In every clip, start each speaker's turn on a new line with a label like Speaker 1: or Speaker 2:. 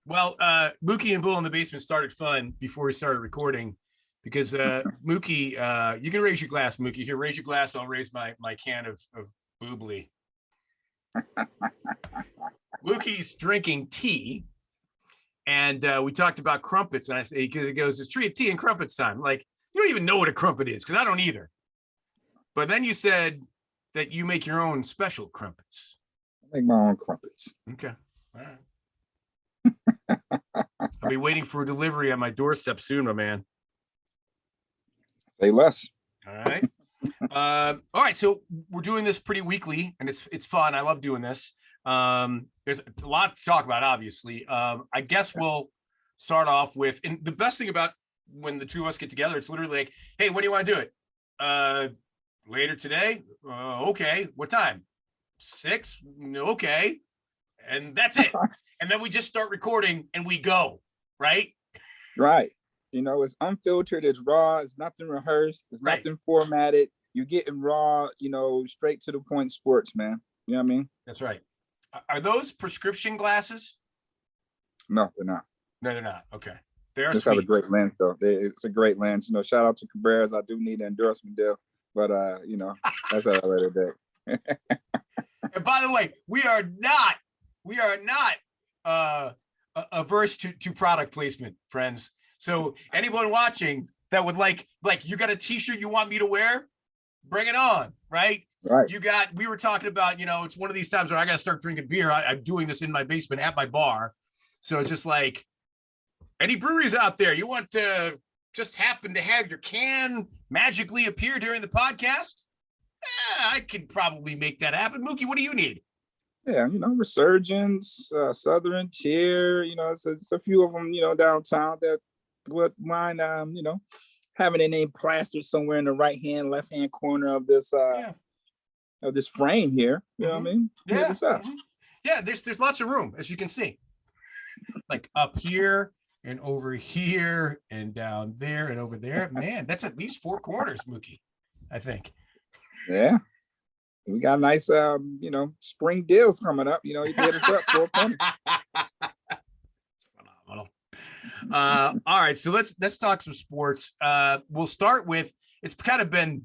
Speaker 1: Well, Muki and Bull in the basement started fun before we started recording because Muki, you can raise your glass, Muki. Here, raise your glass. I'll raise my can of boobly. Muki's drinking tea, and we talked about crumpets, and I say because it goes, it's tea and crumpets time. Like, you don't even know what a crumpet is because I don't either. But then you said that you make your own special crumpets.
Speaker 2: I make my own crumpets.
Speaker 1: Okay, all right. I'll be waiting for a delivery on my doorstep soon, my man.
Speaker 2: Say less.
Speaker 1: All right. All right. So we're doing this pretty weekly, and it's fun. I love doing this. There's a lot to talk about, obviously. I guess we'll start off with, and the best thing about when the two of us get together, it's literally like, hey, when do you want to do it? Later today? Okay. What time? 6? Okay. And that's it. And then we just start recording and we go, right?
Speaker 2: Right. You know, it's unfiltered, it's raw, it's nothing rehearsed, it's nothing formatted. You're getting raw, you know, straight to the point sports, man. You know what I mean?
Speaker 1: That's right. Are those prescription glasses?
Speaker 2: No, they're not.
Speaker 1: No, they're not. Okay. They are
Speaker 2: just
Speaker 1: sweet.
Speaker 2: Have a great lens, though. It's a great lens. You know, shout out to Cabrera's. I do need an endorsement deal, but you know, that's how I let it do.
Speaker 1: And by the way, we are not averse to product placement, friends. So anyone watching that would like you got a t-shirt you want me to wear, bring it on, right?
Speaker 2: Right.
Speaker 1: We were talking about, you know, it's one of these times where I got to start drinking beer. I'm doing this in my basement at my bar. So it's just like, any breweries out there, you want to just happen to have your can magically appear during the podcast? I could probably make that happen. Muki, what do you need?
Speaker 2: Yeah, you know, Resurgence, Southern Tier, you know, it's a few of them, you know, downtown that would mind, you know, having a name plastered somewhere in the right-hand, left-hand corner of this of this frame here. You know what I mean?
Speaker 1: Yeah. Yeah, there's lots of room, as you can see. Like up here and over here and down there and over there. Man, that's at least 4 corners, Muki, I think.
Speaker 2: Yeah. We got nice, you know, spring deals coming up. You know, you get us up 4 corners.
Speaker 1: Phenomenal. All right, so let's talk some sports. We'll start with, it's kind of been,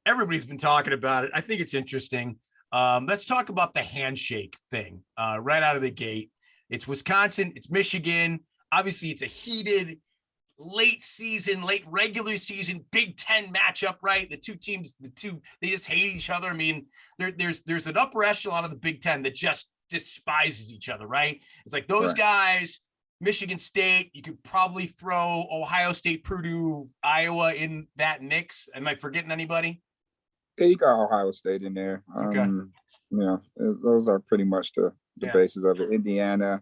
Speaker 1: everybody's been talking about it. I think it's interesting. Let's talk about the handshake thing right out of the gate. It's Wisconsin, it's Michigan. Obviously, it's a heated late regular season Big Ten matchup, right? The two teams, they just hate each other. I mean, there's an upper echelon of the Big Ten that just despises each other, right? It's like those guys, Michigan State, you could probably throw Ohio State, Purdue, Iowa in that mix. Am I forgetting anybody?
Speaker 2: Yeah, you got Ohio State in there.
Speaker 1: Okay.
Speaker 2: Yeah, those are pretty much the basis of it. Indiana,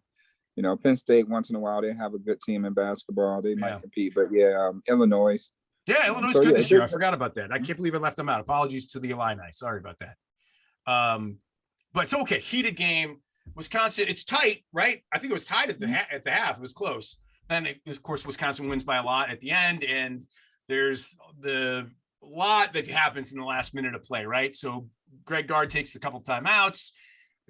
Speaker 2: you know, Penn State, once in a while, they have a good team in basketball. They might compete, but Illinois.
Speaker 1: Yeah, Illinois is good this year. I forgot about that. I can't believe I left them out. Apologies to the Illini. Sorry about that. But it's okay. Heated game. Wisconsin, it's tight, right? I think it was tied at the half. It was close. Then, of course, Wisconsin wins by a lot at the end, and there's the lot that happens in the last minute of play, right? So Greg Gard takes a couple timeouts.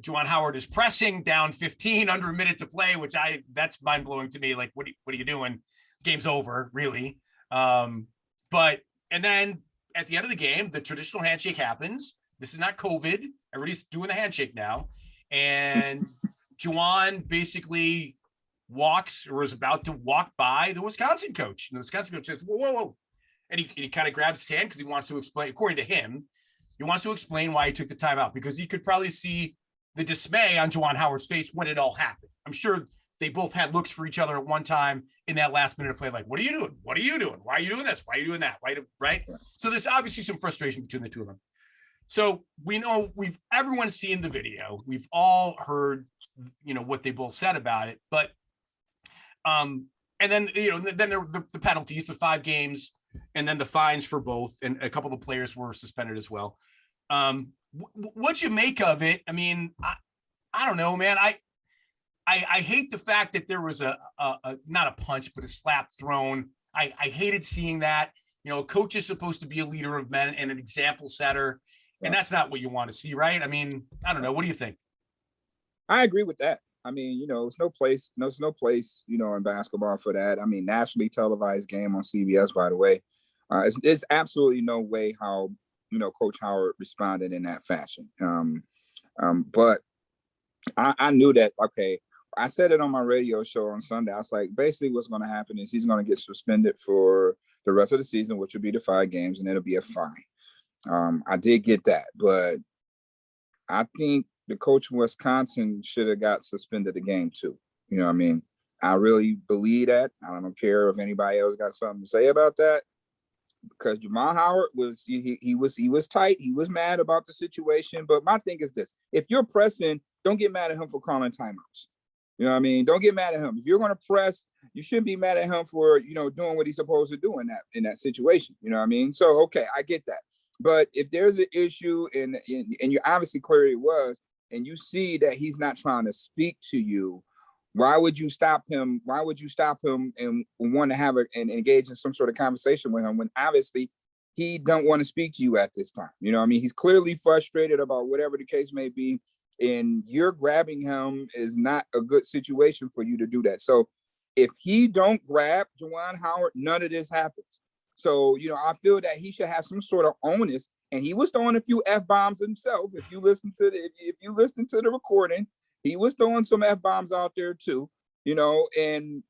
Speaker 1: Juwan Howard is pressing down 15 under a minute to play, which that's mind blowing to me. Like, what are you doing? Game's over, really. And then at the end of the game, the traditional handshake happens. This is not COVID. Everybody's doing the handshake now. And Juwan basically walks or is about to walk by the Wisconsin coach. And the Wisconsin coach says, whoa. And he kind of grabs his hand because he wants to explain, according to him, he wants to explain why he took the timeout, because he could probably see the dismay on Juwan Howard's face when it all happened. I'm sure they both had looks for each other at one time in that last minute of play, like, what are you doing? What are you doing? Why are you doing this? Why are you doing that? Right? So there's obviously some frustration between the two of them. So we know everyone's seen the video. We've all heard, you know, what they both said about it. But and then, you know, then there were the penalties, the 5 games, and then the fines for both, and a couple of the players were suspended as well. What you make of it? I mean, I don't know, man. I hate the fact that there was a not a punch, but a slap thrown. I hated seeing that. You know, a coach is supposed to be a leader of men and an example setter, and that's not what you want to see, right? I mean, I don't know. What do you think?
Speaker 2: I agree with that. I mean, it's no place, in basketball for that. I mean, nationally televised game on CBS, by the way. It's absolutely no way how, Coach Howard responded in that fashion. But I knew that, okay, I said it on my radio show on Sunday. I was like, basically what's going to happen is he's going to get suspended for the rest of the season, which will be the 5 games, and it'll be a fine. I did get that, but I think the coach from Wisconsin should have got suspended the game too. You know what I mean? I really believe that. I don't care if anybody else got something to say about that, because Jamal Howard was he was tight. He was mad about the situation. But my thing is this: if you're pressing, don't get mad at him for calling timeouts. You know what I mean? Don't get mad at him. If you're going to press, you shouldn't be mad at him for, doing what he's supposed to do in that situation. You know what I mean? So, okay, I get that. But if there's an issue and you obviously clearly was, and you see that he's not trying to speak to you, why would you stop him? Why would you stop him and want to have and engage in some sort of conversation with him when obviously he don't want to speak to you at this time? You know what I mean? He's clearly frustrated about whatever the case may be. And you're grabbing him is not a good situation for you to do that. So if he don't grab Juwan Howard, none of this happens. So, I feel that he should have some sort of onus. And he was throwing a few F-bombs himself. If you listen to the recording, he was throwing some F-bombs out there too, and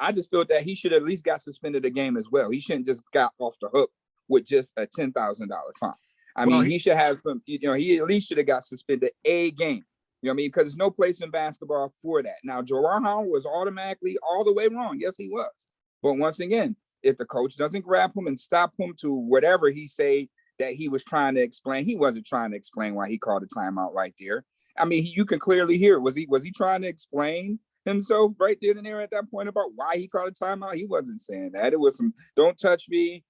Speaker 2: I just feel that he should at least got suspended a game as well. He shouldn't just got off the hook with just a $10,000 fine. I mean, he should have some, he at least should have got suspended a game. You know what I mean? Because there's no place in basketball for that. Now, Juwan Howard was automatically all the way wrong. Yes, he was. But once again, if the coach doesn't grab him and stop him to whatever he say that he was trying to explain, he wasn't trying to explain why he called a timeout right there. I mean, you can clearly hear it. Was he trying to explain himself right there and there at that point about why he called a timeout? He wasn't saying that. It was some don't touch me,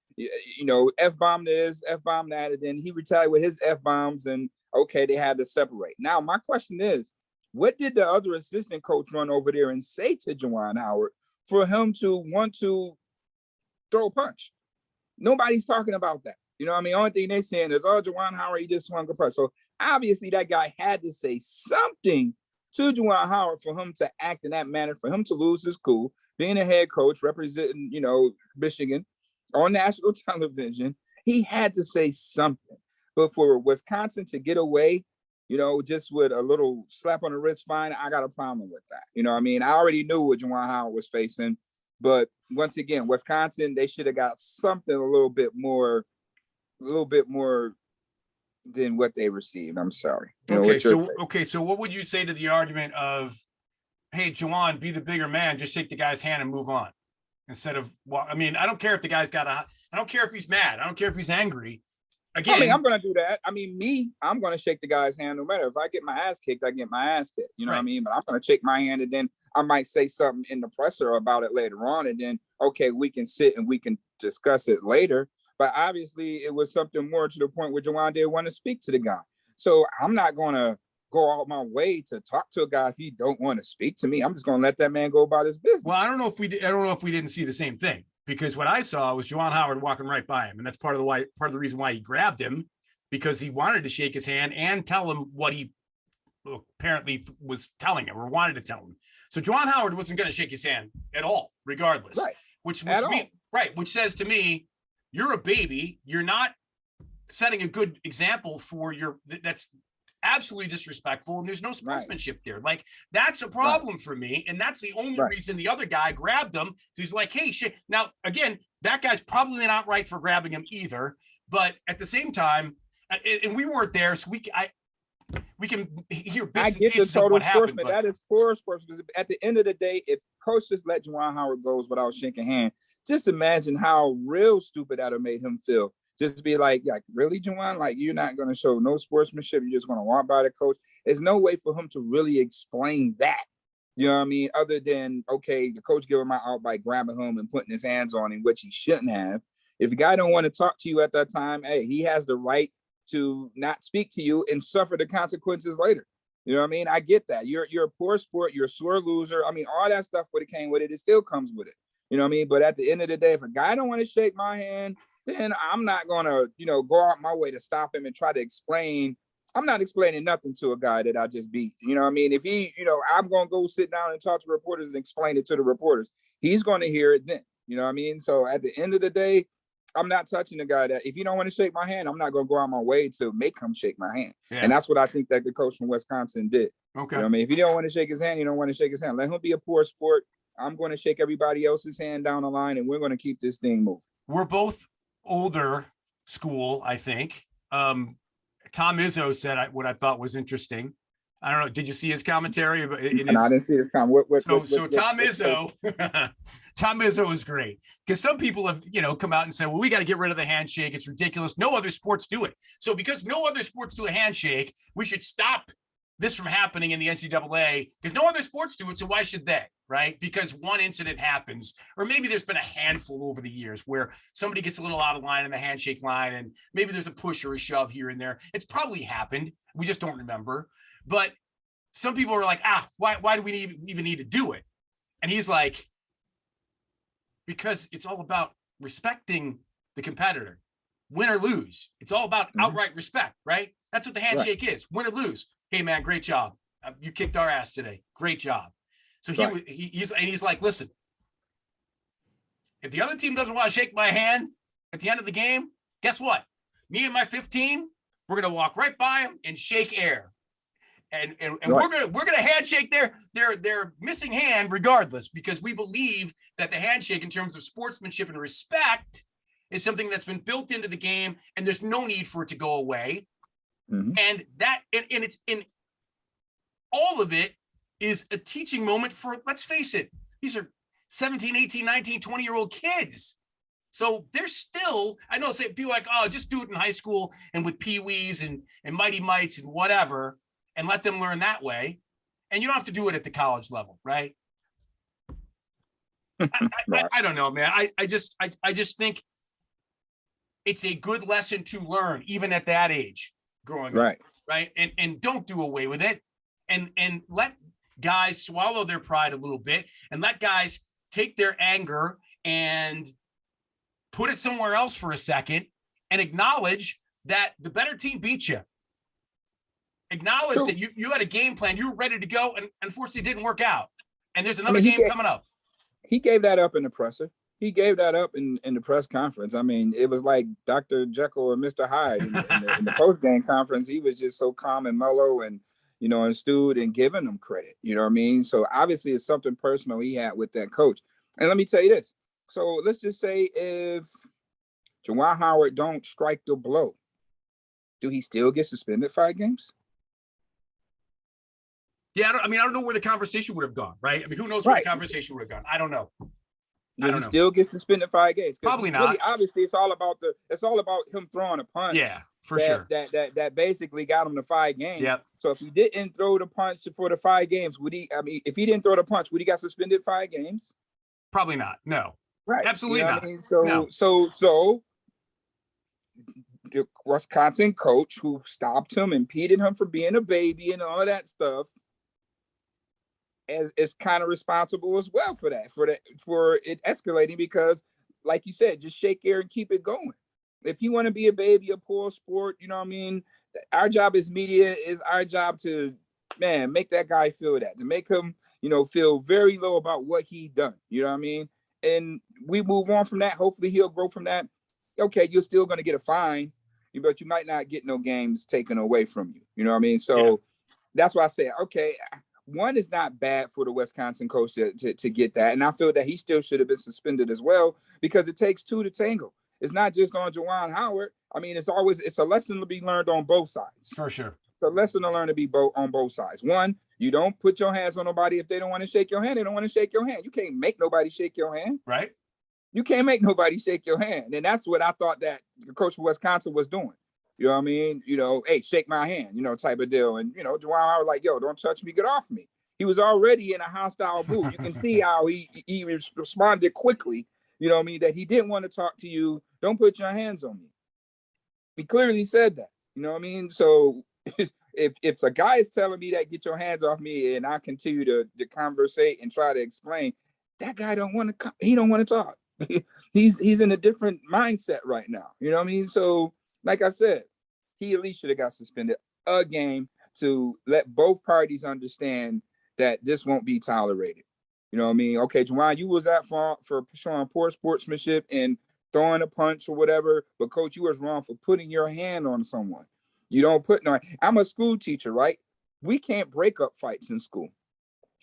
Speaker 2: F-bomb this, F-bomb that, and then he retaliated with his F-bombs, and okay, they had to separate. Now, my question is, what did the other assistant coach run over there and say to Juwan Howard for him to want to throw a punch? Nobody's talking about that. You know what I mean? Only thing they're saying is, oh, Juwan Howard, he just swung a punch. So obviously that guy had to say something to Juwan Howard for him to act in that manner, for him to lose his cool, being a head coach, representing, Michigan on national television. He had to say something. But for Wisconsin to get away, just with a little slap on the wrist fine, I got a problem with that. You know what I mean? I already knew what Juwan Howard was facing. But once again, Wisconsin, they should have got something a little bit more than what they received. I'm sorry.
Speaker 1: So what would you say to the argument of, hey, Juwan, be the bigger man, just shake the guy's hand and move on? Instead of, I mean, I don't care if the guy's I don't care if he's mad. I don't care if he's angry. Again,
Speaker 2: I mean, I'm going to do that. I mean, I'm going to shake the guy's hand no matter. If I get my ass kicked, I get my ass kicked. You know what I mean? But I'm going to shake my hand, and then I might say something in the presser about it later on. And then, okay, we can sit and we can discuss it later. But obviously, it was something more to the point where Juwan didn't want to speak to the guy. So I'm not going to go out my way to talk to a guy if he don't want to speak to me. I'm just going to let that man go about his business.
Speaker 1: Well, I don't know if we didn't see the same thing, because what I saw was Juwan Howard walking right by him, and that's part of the reason why he grabbed him, because he wanted to shake his hand and tell him what he apparently was telling him or wanted to tell him. So Juwan Howard wasn't going to shake his hand at all, regardless.
Speaker 2: Right.
Speaker 1: Which says to me, you're a baby. You're not setting a good example for that's absolutely disrespectful, and there's no sportsmanship there. Like, that's a problem for me, and that's the only reason the other guy grabbed him. So he's like, hey, shit. Now, again, that guy's probably not right for grabbing him either, but at the same time, and we weren't there, so we can hear bits and pieces of what happened.
Speaker 2: But that is poor sportsman. At the end of the day, if coach just let Juwan Howard goes without shaking hands, just imagine how real stupid that would made him feel. Just be like, really, Juwan? Like, you're not going to show no sportsmanship. You're just going to walk by the coach. There's no way for him to really explain that. You know what I mean? Other than, okay, the coach gave him out by grabbing him and putting his hands on him, which he shouldn't have. If the guy don't want to talk to you at that time, hey, he has the right to not speak to you and suffer the consequences later. You know what I mean? I get that. You're a poor sport. You're a sore loser. I mean, all that stuff, what it came with it still comes with it. You know what I mean? But at the end of the day, if a guy don't want to shake my hand, then I'm not going to, go out my way to stop him and try to explain I'm not explaining nothing to a guy that I just beat. You know what I mean? If he, I'm going to go sit down and talk to reporters and explain it to the reporters. He's going to hear it then. You know what I mean? So at the end of the day, I'm not touching the guy that if you don't want to shake my hand, I'm not going to go out my way to make him shake my hand. Yeah. And that's what I think that the coach from Wisconsin did.
Speaker 1: Okay.
Speaker 2: You know what I mean? If you don't want to shake his hand, you don't want to shake his hand. Let him be a poor sport. I'm going to shake everybody else's hand down the line, and we're going to keep this thing moving.
Speaker 1: We're both older school, I think. Tom Izzo said what I thought was interesting. I don't know. Did you see his commentary?
Speaker 2: No, I didn't see his comment.
Speaker 1: So Tom Izzo, Tom Izzo is great because some people have, come out and said, well, we got to get rid of the handshake. It's ridiculous. No other sports do it. So because no other sports do a handshake, we should stop this from happening in the NCAA because no other sports do it. So why should they? Right? Because one incident happens, or maybe there's been a handful over the years where somebody gets a little out of line in the handshake line, and maybe there's a push or a shove here and there. It's probably happened. We just don't remember. But some people are like, why do we even need to do it? And he's like, because it's all about respecting the competitor, win or lose. It's all about outright respect, right? That's what the handshake is, win or lose. Hey man, great job. You kicked our ass today. Great job. So he's like, listen, if the other team doesn't want to shake my hand at the end of the game, guess what? Me and my 15, we're gonna walk right by them and shake air, and we're gonna handshake their missing hand regardless, because we believe that the handshake in terms of sportsmanship and respect is something that's been built into the game, and there's no need for it to go away. And it's in all of it is a teaching moment for, let's face it, these are 17, 18, 19, 20-year-old kids. So they're still, I know say people like, oh, just do it in high school and with peewees and mighty mites and whatever, and let them learn that way. And you don't have to do it at the college level, right? I don't know, man. I just think it's a good lesson to learn, even at that age, growing up, right? And don't do away with it, and let guys swallow their pride a little bit, and let guys take their anger and put it somewhere else for a second, and acknowledge that the better team beat you. Acknowledge that you had a game plan, you were ready to go, and unfortunately it didn't work out. And there's another game coming up.
Speaker 2: He gave that up in the presser. He gave that up in the press conference. I mean, it was like Dr. Jekyll or Mr. Hyde in the post-game conference. He was just so calm and mellow and, and stewed and giving them credit. You know what I mean? So obviously it's something personal he had with that coach. And let me tell you this. So let's just say if Juwan Howard don't strike the blow, do he still get suspended 5 games?
Speaker 1: Yeah, I don't know where the conversation would have gone, right? I mean, who knows where the conversation would have gone? I don't know.
Speaker 2: He still gets suspended 5 games.
Speaker 1: Probably not.
Speaker 2: Really, obviously, it's all about him throwing a punch.
Speaker 1: Yeah, for sure.
Speaker 2: That basically got him to 5 games.
Speaker 1: Yep.
Speaker 2: So if he didn't throw the punch for the 5 games, if he didn't throw the punch, would he got suspended 5 games?
Speaker 1: Probably not. No.
Speaker 2: Right.
Speaker 1: Absolutely not.
Speaker 2: I mean? So the Wisconsin coach who stopped him, impeded him for being a baby and all of that stuff, is kind of responsible as well for it escalating, because like you said, just shake air and keep it going. If you want to be a baby, a poor sport, you know what I mean? Our job as media is our job to, make that guy feel that, to make him, feel very low about what he done. You know what I mean? And we move on from that. Hopefully he'll grow from that. Okay, you're still going to get a fine, but you might not get no games taken away from you. You know what I mean? So that's why I say, okay, one is not bad for the Wisconsin coach to get that. And I feel that he still should have been suspended as well, because it takes 2 to tango. It's not just on Juwan Howard. I mean, it's a lesson to be learned on both sides.
Speaker 1: For sure.
Speaker 2: It's a lesson to learn to be on both sides. One, you don't put your hands on nobody. If they don't want to shake your hand, they don't want to shake your hand. You can't make nobody shake your hand.
Speaker 1: Right.
Speaker 2: You can't make nobody shake your hand. And that's what I thought that the coach of Wisconsin was doing. You know what I mean? Hey, shake my hand, type of deal. And, Juwan Howard like, yo, don't touch me, get off me. He was already in a hostile mood. You can see how he responded quickly, you know what I mean, that he didn't want to talk to you. Don't put your hands on me. He clearly said that, you know what I mean? So if a guy is telling me that, get your hands off me, and I continue to conversate and try to explain, that guy don't want to talk. He's in a different mindset right now. You know what I mean? So like I said, he at least should have got suspended. a game to let both parties understand that this won't be tolerated. You know what I mean? Okay, Juwan, you was at fault for showing poor sportsmanship and throwing a punch or whatever, but coach, you was wrong for putting your hand on someone. You don't put no. I'm a school teacher, right? We can't break up fights in school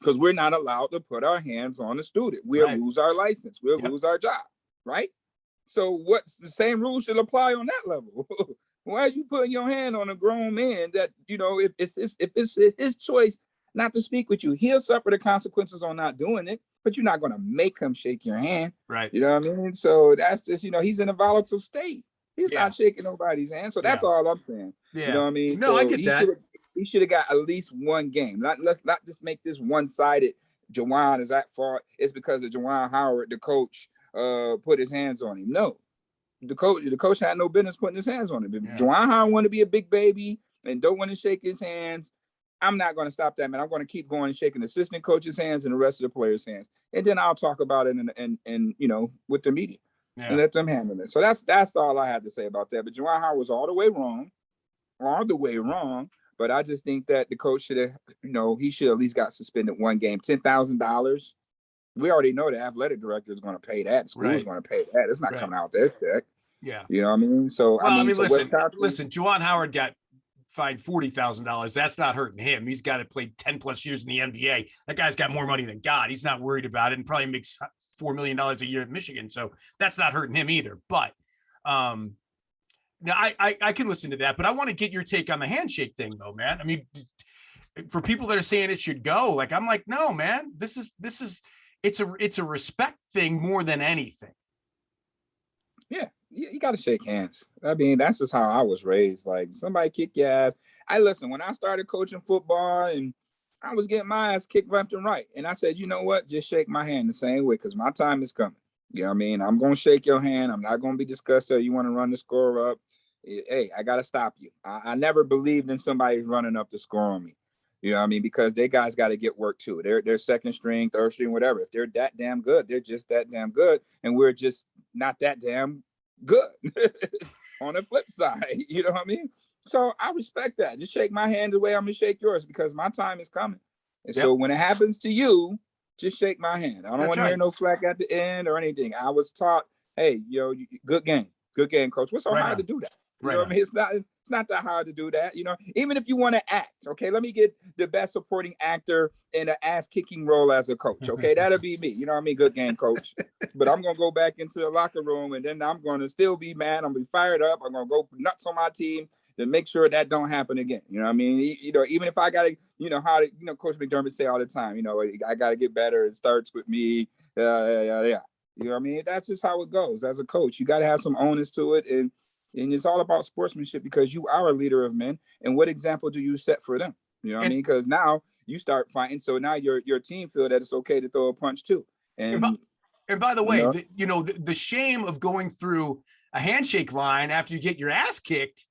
Speaker 2: because we're not allowed to put our hands on a student. We'll lose our license. We'll lose our job, right? So what's the same rules should apply on that level? Why are you putting your hand on a grown man that, you know, if it's his choice not to speak with you, he'll suffer the consequences on not doing it, but you're not going to make him shake your hand.
Speaker 1: Right.
Speaker 2: You know what I mean? So that's just, you know, he's in a volatile state. He's not shaking nobody's hand. So that's all I'm saying.
Speaker 1: Yeah.
Speaker 2: You know what I mean?
Speaker 1: No,
Speaker 2: so
Speaker 1: I get that.
Speaker 2: He should have got at least one game. Let's not just make this one-sided. Juwan is at fault. It's because of Juwan Howard, the coach, put his hands on him. No. The coach had no business putting his hands on him. If Juwan Howard want to be a big baby and don't want to shake his hands, I'm not going to stop that, man. I'm going to keep going and shaking the assistant coach's hands and the rest of the players' hands. And then I'll talk about it and you know, with the media and let them handle it. So that's all I had to say about that. But Juwan Howard was all the way wrong. But I just think that the coach should have, you know, he should at least got suspended one game, $10,000. We already know the athletic director is going to pay that. The school is going to pay that. It's not coming out their check.
Speaker 1: Yeah.
Speaker 2: You know what I mean? So,
Speaker 1: well, I mean
Speaker 2: so
Speaker 1: listen, Juwan Howard got fined $40,000. That's not hurting him. He's got to play 10 plus years in the NBA. That guy's got more money than God. He's not worried about it and probably makes $4 million a year in Michigan. So that's not hurting him either. But now I can listen to that, but I want to get your take on the handshake thing though, man. I mean, for people that are saying it should go, like, I'm like, no, man, it's a respect thing more than anything.
Speaker 2: Yeah, you got to shake hands. I mean, that's just how I was raised. Like, somebody kick your ass. Listen, when I started coaching football and I was getting my ass kicked left and right. And I said, you know what? Just shake my hand the same way because my time is coming. You know what I mean? I'm going to shake your hand. I'm not going to be disgusted. You want to run the score up. Hey, I got to stop you. I never believed in somebody running up the score on me. You know what I mean? Because they guys got to get work too. They're second string, third string, whatever. If they're that damn good, they're just that damn good. And we're just not that damn good on the flip side. You know what I mean? So I respect that. Just shake my hand the way I'm going to shake yours because my time is coming. And so when it happens to you, just shake my hand. I don't want to hear no flack at the end or anything. I was taught, hey, good game, coach. What's so hard to do that? You know what I mean? It's not that hard to do that. You know, even if you want to act, okay, let me get the best supporting actor in an ass kicking role as a coach. Okay, that'll be me. You know what I mean? Good game, coach. But I'm gonna go back into the locker room and then I'm gonna still be mad. I'm gonna be fired up. I'm gonna go nuts on my team to make sure that don't happen again. You know what I mean? You know, even if I gotta, Coach McDermott say all the time, I gotta get better. It starts with me. Yeah. You know what I mean? That's just how it goes as a coach. You gotta have some onus to it and it's all about sportsmanship because you are a leader of men. And what example do you set for them? You know what I mean? Because now you start fighting. So now your team feel that it's okay to throw a punch too. And
Speaker 1: by the way, the shame of going through a handshake line after you get your ass kicked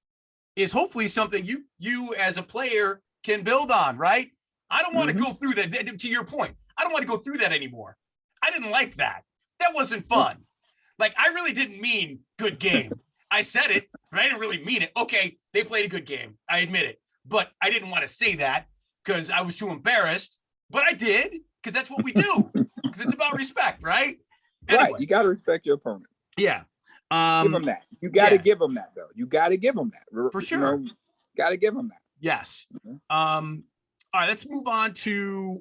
Speaker 1: is hopefully something you as a player can build on, right? I don't want to go through that. To your point, I don't want to go through that anymore. I didn't like that. That wasn't fun. Like, I really didn't mean good game. I said it, but I didn't really mean it. Okay, they played a good game. I admit it. But I didn't want to say that because I was too embarrassed. But I did because that's what we do. Because it's about respect, right? Anyway.
Speaker 2: Right. You got to respect your opponent.
Speaker 1: Yeah.
Speaker 2: Give them that. You got to give them that, though. You got to give them that.
Speaker 1: For sure.
Speaker 2: Got to give them that.
Speaker 1: Yes. All right, let's move on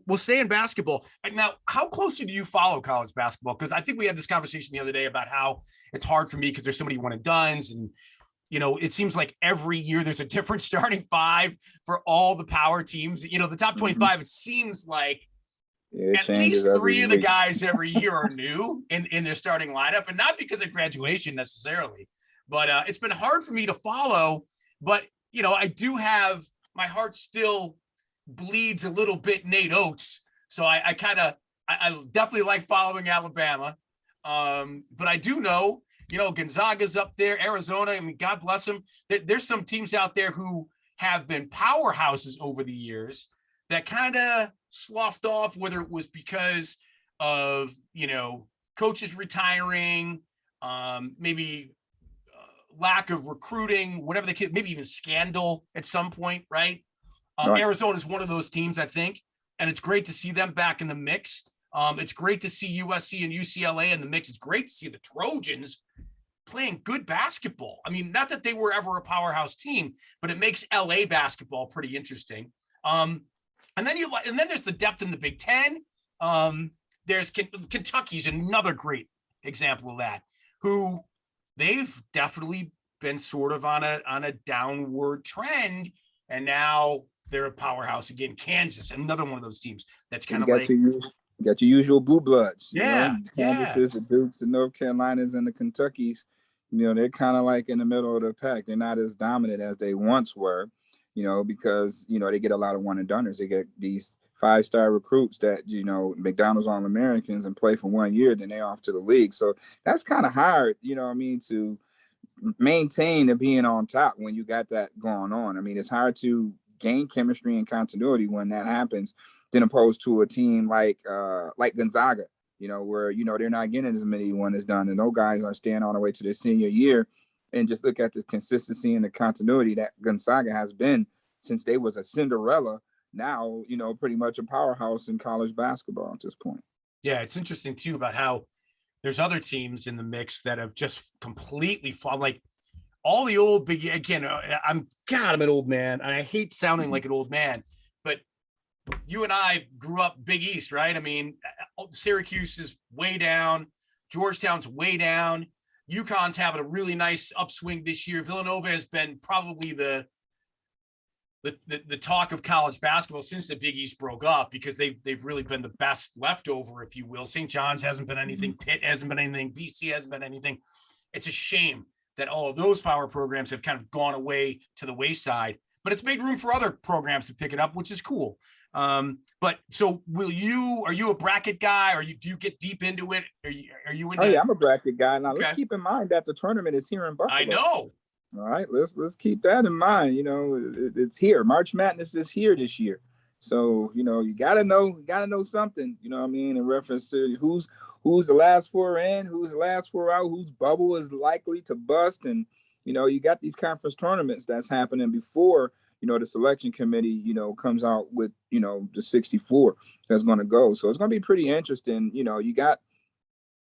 Speaker 1: we'll stay in basketball. Now, how closely do you follow college basketball? Because I think we had this conversation the other day about how it's hard for me because there's so many one and dones. And, it seems like every year there's a different starting five for all the power teams. The top 25, it seems like at least three of the guys every year are new in their starting lineup. And not because of graduation necessarily, but it's been hard for me to follow. But, I do have my heart still bleeds a little bit Nate Oates. So I definitely like following Alabama. But I do know, Gonzaga's up there, Arizona. I mean, God bless them. There's some teams out there who have been powerhouses over the years that kind of sloughed off, whether it was because of, coaches retiring, maybe lack of recruiting, whatever the kid, maybe even scandal at some point, right?
Speaker 2: Right.
Speaker 1: Arizona is one of those teams, I think, and it's great to see them back in the mix. It's great to see USC and UCLA in the mix. It's great to see the Trojans playing good basketball. I mean, not that they were ever a powerhouse team, but it makes LA basketball pretty interesting. And then there's the depth in the Big Ten. There's Kentucky's another great example of that, who they've definitely been sort of on a downward trend, and now they're a powerhouse again. Kansas, another one of those teams that's kind of like
Speaker 2: you got your usual blue bloods.
Speaker 1: Yeah,
Speaker 2: you know? Kansases, the Dukes, the North Carolinas, and the Kentuckys. You know, they're kind of like in the middle of the pack. They're not as dominant as they once were. You know, because they get a lot of one and doneers. They get these 5-star recruits that McDonald's All-Americans and play for 1 year, then they're off to the league. So that's kind of hard. To maintain and being on top when you got that going on. I mean, it's hard to gain chemistry and continuity when that happens, than opposed to a team like Gonzaga, where they're not getting as many one as done, and those guys are staying all the way to their senior year. And just look at the consistency and the continuity that Gonzaga has been since they was a Cinderella. Now, pretty much a powerhouse in college basketball at this point.
Speaker 1: Yeah, it's interesting too about how there's other teams in the mix that have just completely fallen. Like all the old big, again, I'm an old man, and I hate sounding like an old man, but you and I grew up Big East, right? I mean, Syracuse is way down. Georgetown's way down. UConn's having a really nice upswing this year. Villanova has been probably the talk of college basketball since the Big East broke up, because they've really been the best leftover, if you will. St. John's hasn't been anything. Pitt hasn't been anything. BC hasn't been anything. It's a shame that all of those power programs have kind of gone away to the wayside, but it's made room for other programs to pick it up, which is cool. But so are you a bracket guy, or do you get deep into it? Are you into?
Speaker 2: Oh yeah, I'm a bracket guy. Now Let's keep in mind that the tournament is here in Buffalo.
Speaker 1: I know.
Speaker 2: All right, let's keep that in mind. It's here. March Madness is here this year. So, you gotta know something, in reference to who's the last four in, who's the last four out, whose bubble is likely to bust. And, you got these conference tournaments that's happening before, the selection committee, comes out with, the 64 that's going to go. So it's going to be pretty interesting. You got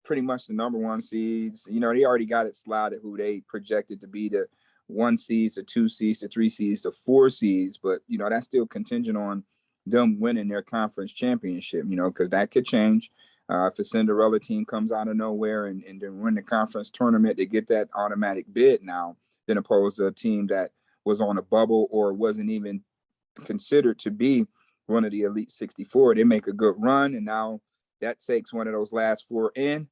Speaker 2: pretty much the number one seeds. They already got it slotted who they projected to be the 1 seeds, the 2 seeds, the 3 seeds, the 4 seeds. But, that's still contingent on them winning their conference championship, because that could change. If a Cinderella team comes out of nowhere and then win the conference tournament, they get that automatic bid now, than opposed to a team that was on a bubble or wasn't even considered to be one of the Elite 64. They make a good run, and now that takes one of those last 4 in,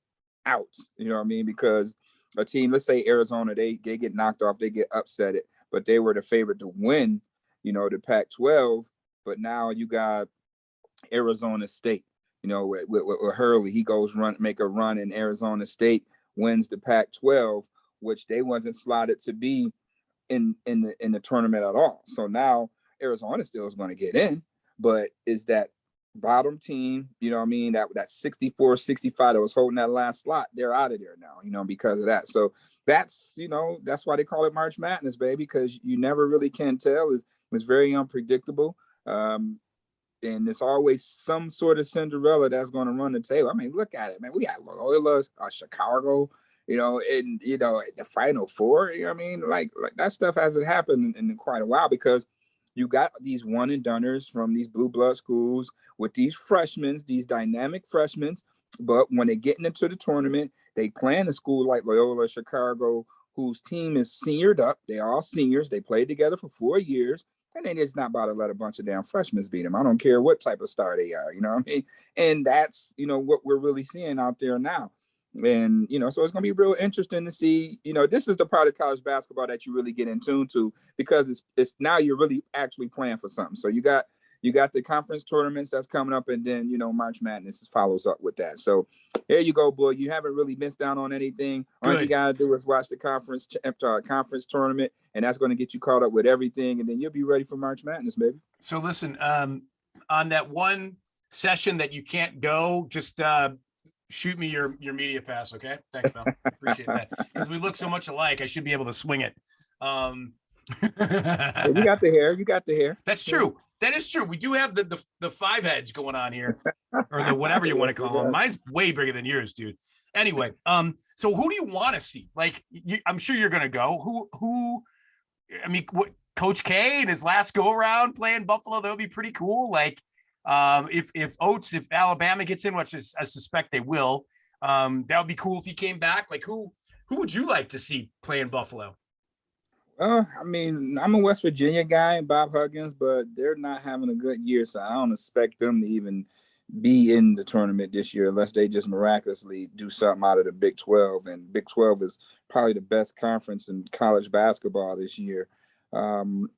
Speaker 2: out. Because a team, let's say Arizona, they get knocked off, they get upset, but they were the favorite to win, the Pac-12. But now you got Arizona State, with Hurley, he goes make a run, in Arizona State wins the Pac-12, which they wasn't slotted to be in the tournament at all. So now Arizona still is going to get in, but is that bottom team, that 64, 65 that was holding that last slot, they're out of there now, because of that. So that's why they call it March Madness, baby, because you never really can tell. It's very unpredictable. And it's always some sort of Cinderella that's going to run the table. I mean, look at it, man. We got Loyola, Chicago, in the Final Four. Like that stuff hasn't happened in quite a while, because you got these one and doners from these blue blood schools with these freshmen, these dynamic freshmen. But when they get into the tournament, they play in a school like Loyola, Chicago, whose team is seniored up. They're all seniors. They played together for 4 years. And then it's not about to let a bunch of damn freshmen beat them. I don't care what type of star they are, And that's, what we're really seeing out there now. And, so it's going to be real interesting to see, this is the part of college basketball that you really get in tune to, because it's now you're really actually playing for something. So you got the conference tournaments that's coming up, and then, March Madness follows up with that. So there you go, boy. You haven't really missed out on anything. All you got to do is watch the conference tournament, and that's going to get you caught up with everything, and then you'll be ready for March Madness, baby.
Speaker 1: So listen, on that one session that you can't go, just shoot me your media pass, okay? Thanks, pal. Appreciate that. Because we look so much alike, I should be able to swing it.
Speaker 2: You got the hair. You got the hair.
Speaker 1: That's true. That is true. We do have the five heads going on here, or the whatever you want to call them. Mine's way bigger than yours, dude. Anyway, so who do you want to see? Like, I'm sure you're gonna go. Who? I mean, what? Coach K in his last go around playing Buffalo, that would be pretty cool. Like, if Alabama gets in, which I suspect they will, that would be cool if he came back. Like, who would you like to see playing Buffalo?
Speaker 2: I mean, I'm a West Virginia guy, Bob Huggins, but they're not having a good year, so I don't expect them to even be in the tournament this year unless they just miraculously do something out of the Big 12. And Big 12 is probably the best conference in college basketball this year. I'm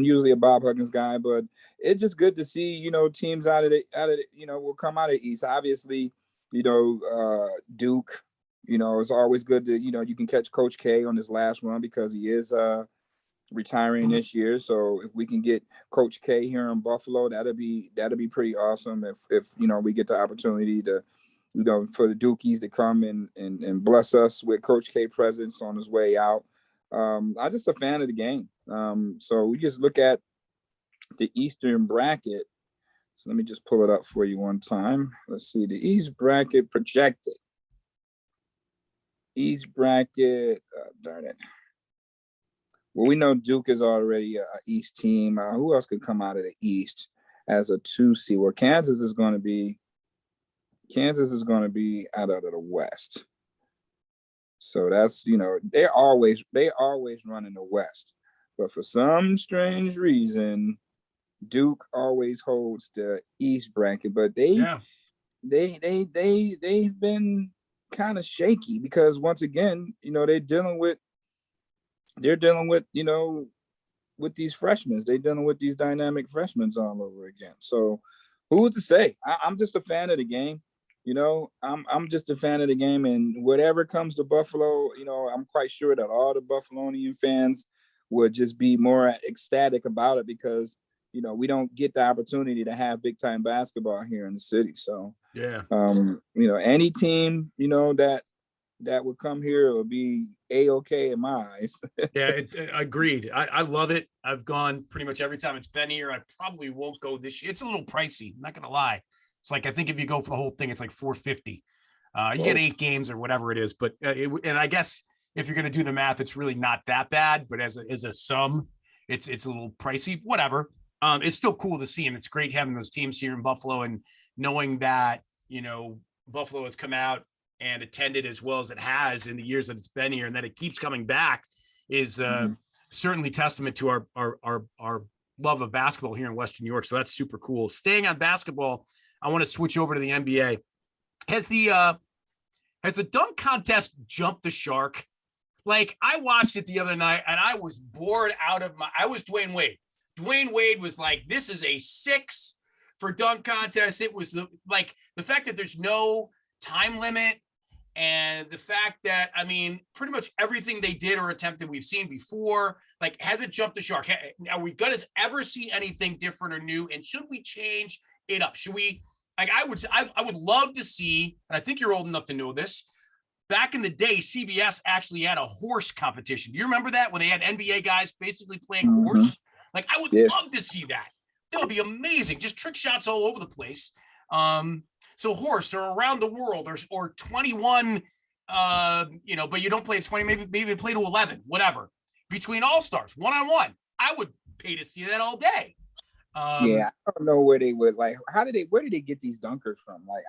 Speaker 2: usually a Bob Huggins guy, but it's just good to see, teams out of the, will come out of the East. Obviously, Duke. It's always good to, you can catch Coach K on his last run because he is retiring this year. So if we can get Coach K here in Buffalo, that'll be pretty awesome. If we get the opportunity to, for the Dukies to come and bless us with Coach K presence on his way out. I'm just a fan of the game. So we just look at the Eastern bracket. So let me just pull it up for you one time. Let's see the East bracket projected. East bracket, darn it. Well, we know Duke is already an East team. Who else could come out of the East as a 2 seed? Well, Kansas is going to be out of the West. So that's, they always run in the West. But for some strange reason, Duke always holds the East bracket. But they've been kind of shaky because once again, they're dealing with with these freshmen. They're dealing with these dynamic freshmen all over again. So who's to say? I'm just a fan of the game. I'm just a fan of the game, and whatever comes to Buffalo, I'm quite sure that all the Buffalonian fans would just be more ecstatic about it because we don't get the opportunity to have big time basketball here in the city. So
Speaker 1: yeah,
Speaker 2: any team that would come here will be A-okay in my eyes.
Speaker 1: Yeah, agreed. I love it. I've gone pretty much every time it's been here. I probably won't go this year. It's a little pricey. I'm not gonna lie. It's like I think if you go for the whole thing, it's like $450. You get 8 games or whatever it is. But and I guess if you're gonna do the math, it's really not that bad. But as a sum, it's a little pricey. Whatever. It's still cool to see, and it's great having those teams here in Buffalo and knowing that Buffalo has come out and attended as well as it has in the years that it's been here, and that it keeps coming back is certainly testament to our love of basketball here in Western New York. So that's super cool. Staying on basketball, I want to switch over to the NBA. Has the dunk contest jumped the shark? Like, I watched it the other night and I was bored out of I was Dwayne Wade. Dwayne Wade was like, this is a 6 for dunk contest. It was the fact that there's no time limit, and the fact that, I mean, pretty much everything they did or attempted we've seen before. Like, has it jumped the shark? Are we going to ever see anything different or new? And should we change it up? Should we, like, I would love to see, and I think you're old enough to know this, back in the day, CBS actually had a horse competition. Do you remember that, when they had NBA guys basically playing horse? Like, I would love to see that. That would be amazing. Just trick shots all over the place. So horse or around the world or 21, but you don't play 20, maybe play to 11, whatever. Between all-stars, one-on-one. I would pay to see that all day.
Speaker 2: I don't know where they would, like, where did they get these dunkers from? Like,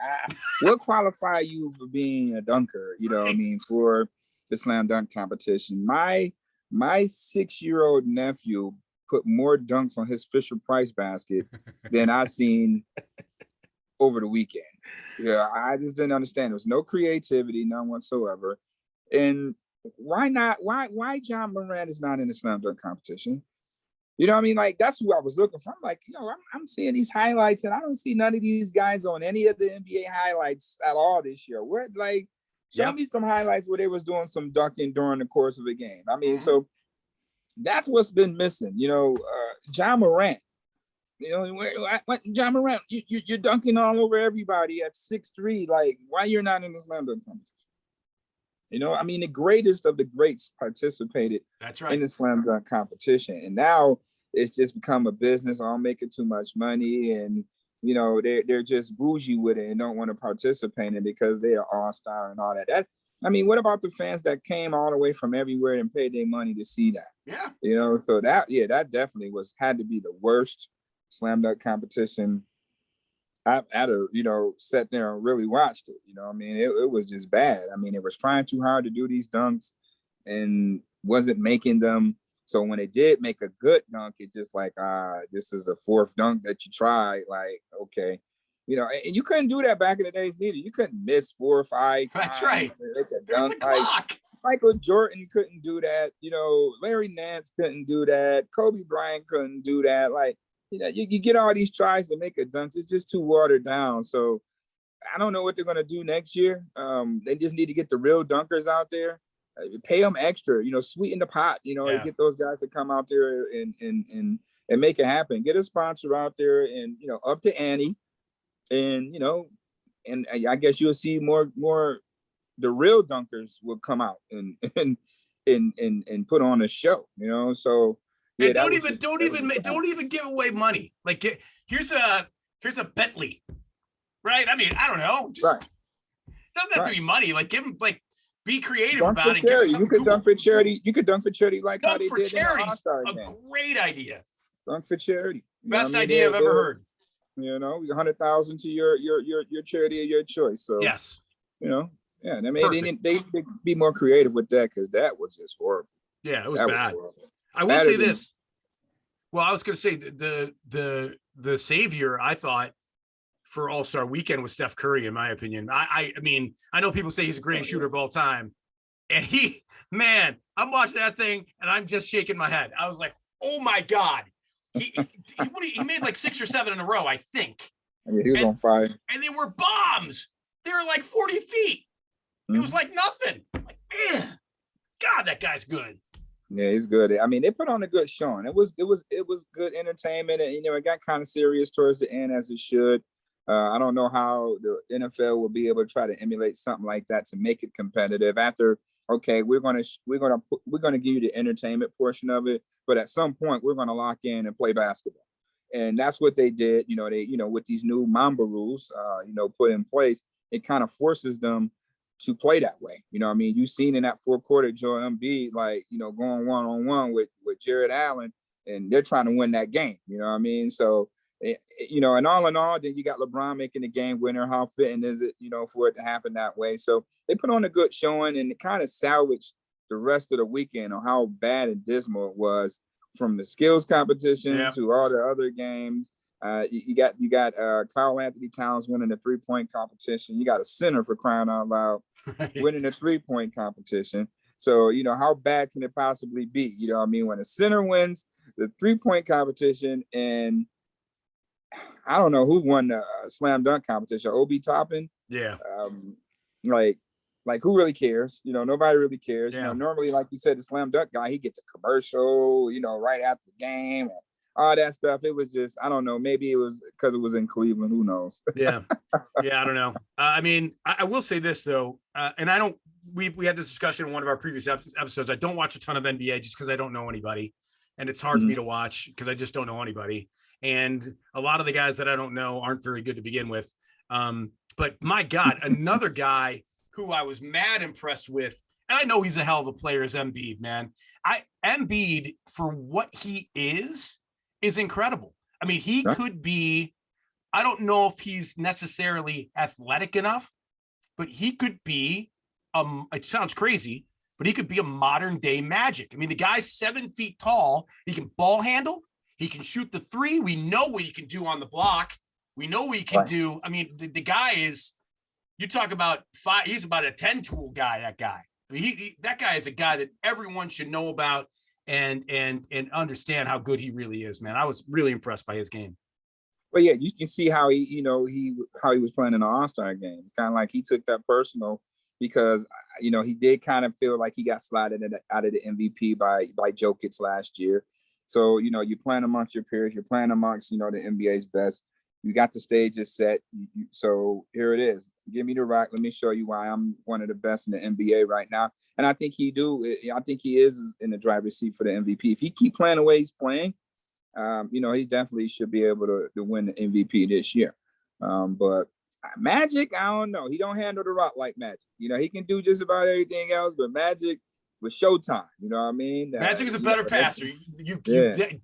Speaker 2: what qualify you for being a dunker,
Speaker 1: Right.
Speaker 2: I mean, for the slam dunk competition? My 6-year-old nephew put more dunks on his Fisher-Price basket than I seen over the weekend. Yeah, I just didn't understand. There was no creativity, none whatsoever. And why not? Why John Morant is not in the slam dunk competition? You know what I mean? Like, that's who I was looking for. I'm like, I'm seeing these highlights, and I don't see none of these guys on any of the NBA highlights at all this year. Where, like, show me some highlights where they was doing some dunking during the course of a game. I mean, so that's what's been missing. John Morant, You know, what John Morant, you're dunking all over everybody at 6'3". Like, why you're not in the slam dunk competition? You know, I mean, the greatest of the greats participated in the slam dunk competition. And now it's just become a business, all making too much money. And, you know, they're just bougie with it and don't want to participate in it because they are all-star and all that. I mean, what about the fans that came all the way from everywhere and paid their money to see that?
Speaker 1: Yeah.
Speaker 2: You know, so that definitely had to be the worst slam dunk competition I've you know, sat there and really watched it. You know, I mean, it was just bad. I mean, it was trying too hard to do these dunks and wasn't making them. So when it did make a good dunk, it just like, this is the fourth dunk that you tried. Like, okay. You know, and you couldn't do that back in the days neither. You couldn't miss 4 or 5 times.
Speaker 1: That's right.
Speaker 2: There's a clock. Michael Jordan couldn't do that. You know, Larry Nance couldn't do that. Kobe Bryant couldn't do that. Like, you know, you get all these tries to make a dunk. It's just too watered down. So I don't know what they're going to do next year. They just need to get the real dunkers out there, pay them extra, you know, sweeten the pot, you know, and get those guys to come out there and make it happen. Get a sponsor out there and, you know, up to ante. And, you know, and I guess you'll see more the real dunkers will come out and put on a show, you know. So yeah,
Speaker 1: and don't even give away money. Like, here's a Bentley, right? I mean, I don't know. Just doesn't have to be money. Like, give them, like, be creative about it.
Speaker 2: You could dunk for charity. You could dunk for charity like how they did
Speaker 1: charity.
Speaker 2: In the All-Star
Speaker 1: a
Speaker 2: game.
Speaker 1: Great idea.
Speaker 2: Dunk for charity.
Speaker 1: Best idea I've ever heard.
Speaker 2: You know, 100,000 to your charity of your choice. So
Speaker 1: yes,
Speaker 2: you know, yeah. I mean, they be more creative with that because that was just horrible.
Speaker 1: Yeah, it was bad. I will say this. Well, I was going to say the savior, I thought, for All-Star Weekend was Steph Curry, in my opinion. I mean, I know people say he's the greatest shooter of all time, and I'm watching that thing and I'm just shaking my head. I was like, oh my God. He made like 6 or 7 in a row, I think.
Speaker 2: I mean, he was on fire.
Speaker 1: And they were bombs. They were like 40 feet. It was like nothing. Like, man, God, that guy's good.
Speaker 2: Yeah, he's good. I mean, they put on a good showing. It was good entertainment, and you know, it got kind of serious towards the end, as it should. I don't know how the NFL will be able to try to emulate something like that to make it competitive. After, okay, we're gonna give you the entertainment portion of it, but at some point we're gonna lock in and play basketball, and that's what they did. You know, with these new Mamba rules, put in place, it kind of forces them to play that way. You know what I mean? You've seen in that fourth quarter, Joel Embiid, like, you know, going one-on-one with Jared Allen, and they're trying to win that game. You know what I mean? So, you know, and all in all, then you got LeBron making the game winner. How fitting is it, you know, for it to happen that way? So they put on a good showing, and it kind of salvaged the rest of the weekend on how bad and dismal it was, from the skills competition to all the other games. You got Karl Anthony Towns winning the 3-point competition. You got a center, for crying out loud, winning the 3-point competition. So, you know, how bad can it possibly be? You know what I mean? When a center wins the 3-point competition, and I don't know who won the slam dunk competition, Obi Toppin.
Speaker 1: Yeah.
Speaker 2: Like who really cares? You know, nobody really cares.
Speaker 1: Yeah.
Speaker 2: You know, normally, like you said, the slam dunk guy, he gets a commercial, you know, right after the game, all that stuff. It was just, I don't know, maybe it was because it was in Cleveland. Who knows?
Speaker 1: Yeah. I don't know. I mean, I will say this though, and I don't, we had this discussion in one of our previous episodes. I don't watch a ton of NBA just because I don't know anybody, and it's hard for me to watch because I just don't know anybody. And a lot of the guys that I don't know aren't very good to begin with. But my God, another guy who I was mad impressed with, and I know he's a hell of a player, is Embiid, man. Embiid, for what he is incredible. I mean, he could be, I don't know if he's necessarily athletic enough, but he could be, it sounds crazy, but he could be a modern day Magic. I mean, the guy's 7 feet tall. He can ball handle. He can shoot the 3. We know what he can do on the block. We know what he can do. I mean, the guy is, you talk about 5, he's about a 10 tool guy, that guy. I mean, that guy is a guy that everyone should know about and understand how good he really is, man. I was really impressed by his game.
Speaker 2: Well, yeah, you can see how he was playing in the All-Star game. It's kind of like he took that personal because, you know, he did kind of feel like he got slotted out of the MVP by Jokic last year. So, you're playing amongst your peers, you're playing amongst, the NBA's best. You got the stages set. So here it is. Give me the rock. Let me show you why I'm one of the best in the NBA right now. And I think he is in the driver's seat for the MVP. If he keep playing the way he's playing, he definitely should be able to win the MVP this year. But Magic, I don't know. He don't handle the rock like Magic. He can do just about everything else, but Magic was showtime. You know what I mean?
Speaker 1: Magic is a better passer. You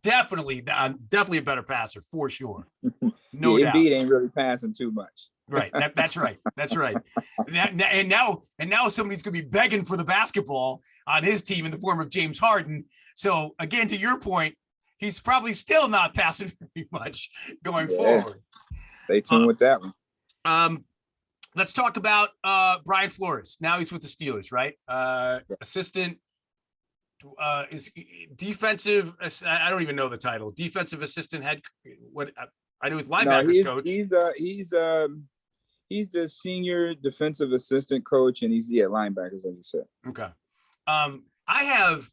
Speaker 1: definitely a better passer for sure. No doubt.
Speaker 2: Embiid ain't really passing too much.
Speaker 1: Right. That's right. That's right. And now somebody's going to be begging for the basketball on his team in the form of James Harden. So again, to your point, he's probably still not passing very much going forward.
Speaker 2: Stay tuned with that one.
Speaker 1: Let's talk about Brian Flores. Now he's with the Steelers, right? Assistant is defensive. I don't even know the title. Defensive assistant head. What I know is linebackers coach.
Speaker 2: He's the senior defensive assistant coach, and he's linebackers, as you said.
Speaker 1: Okay. I have,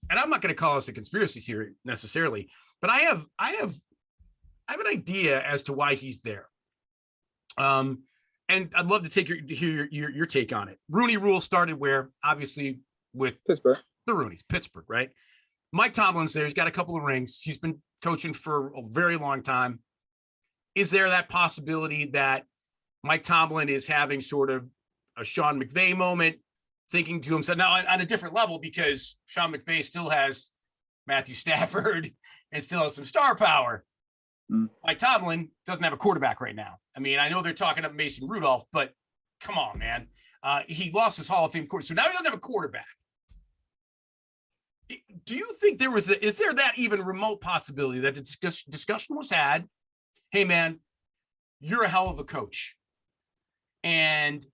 Speaker 1: and I'm not going to call this a conspiracy theory necessarily, but I have an idea as to why he's there. And I'd love to hear your take on it. Rooney Rule started where, obviously, with
Speaker 2: Pittsburgh.
Speaker 1: The Rooneys, Pittsburgh, right? Mike Tomlin's there. He's got a couple of rings. He's been coaching for a very long time. Is there that possibility that Mike Tomlin is having sort of a Sean McVay moment, thinking to himself now on a different level, because Sean McVay still has Matthew Stafford and still has some star power. Mike Tomlin doesn't have a quarterback right now. I mean, I know they're talking about Mason Rudolph, but come on, man. He lost his Hall of Fame quarterback. So now he doesn't have a quarterback. Do you think is there that even remote possibility that the discussion was had? Hey, man, you're a hell of a coach, and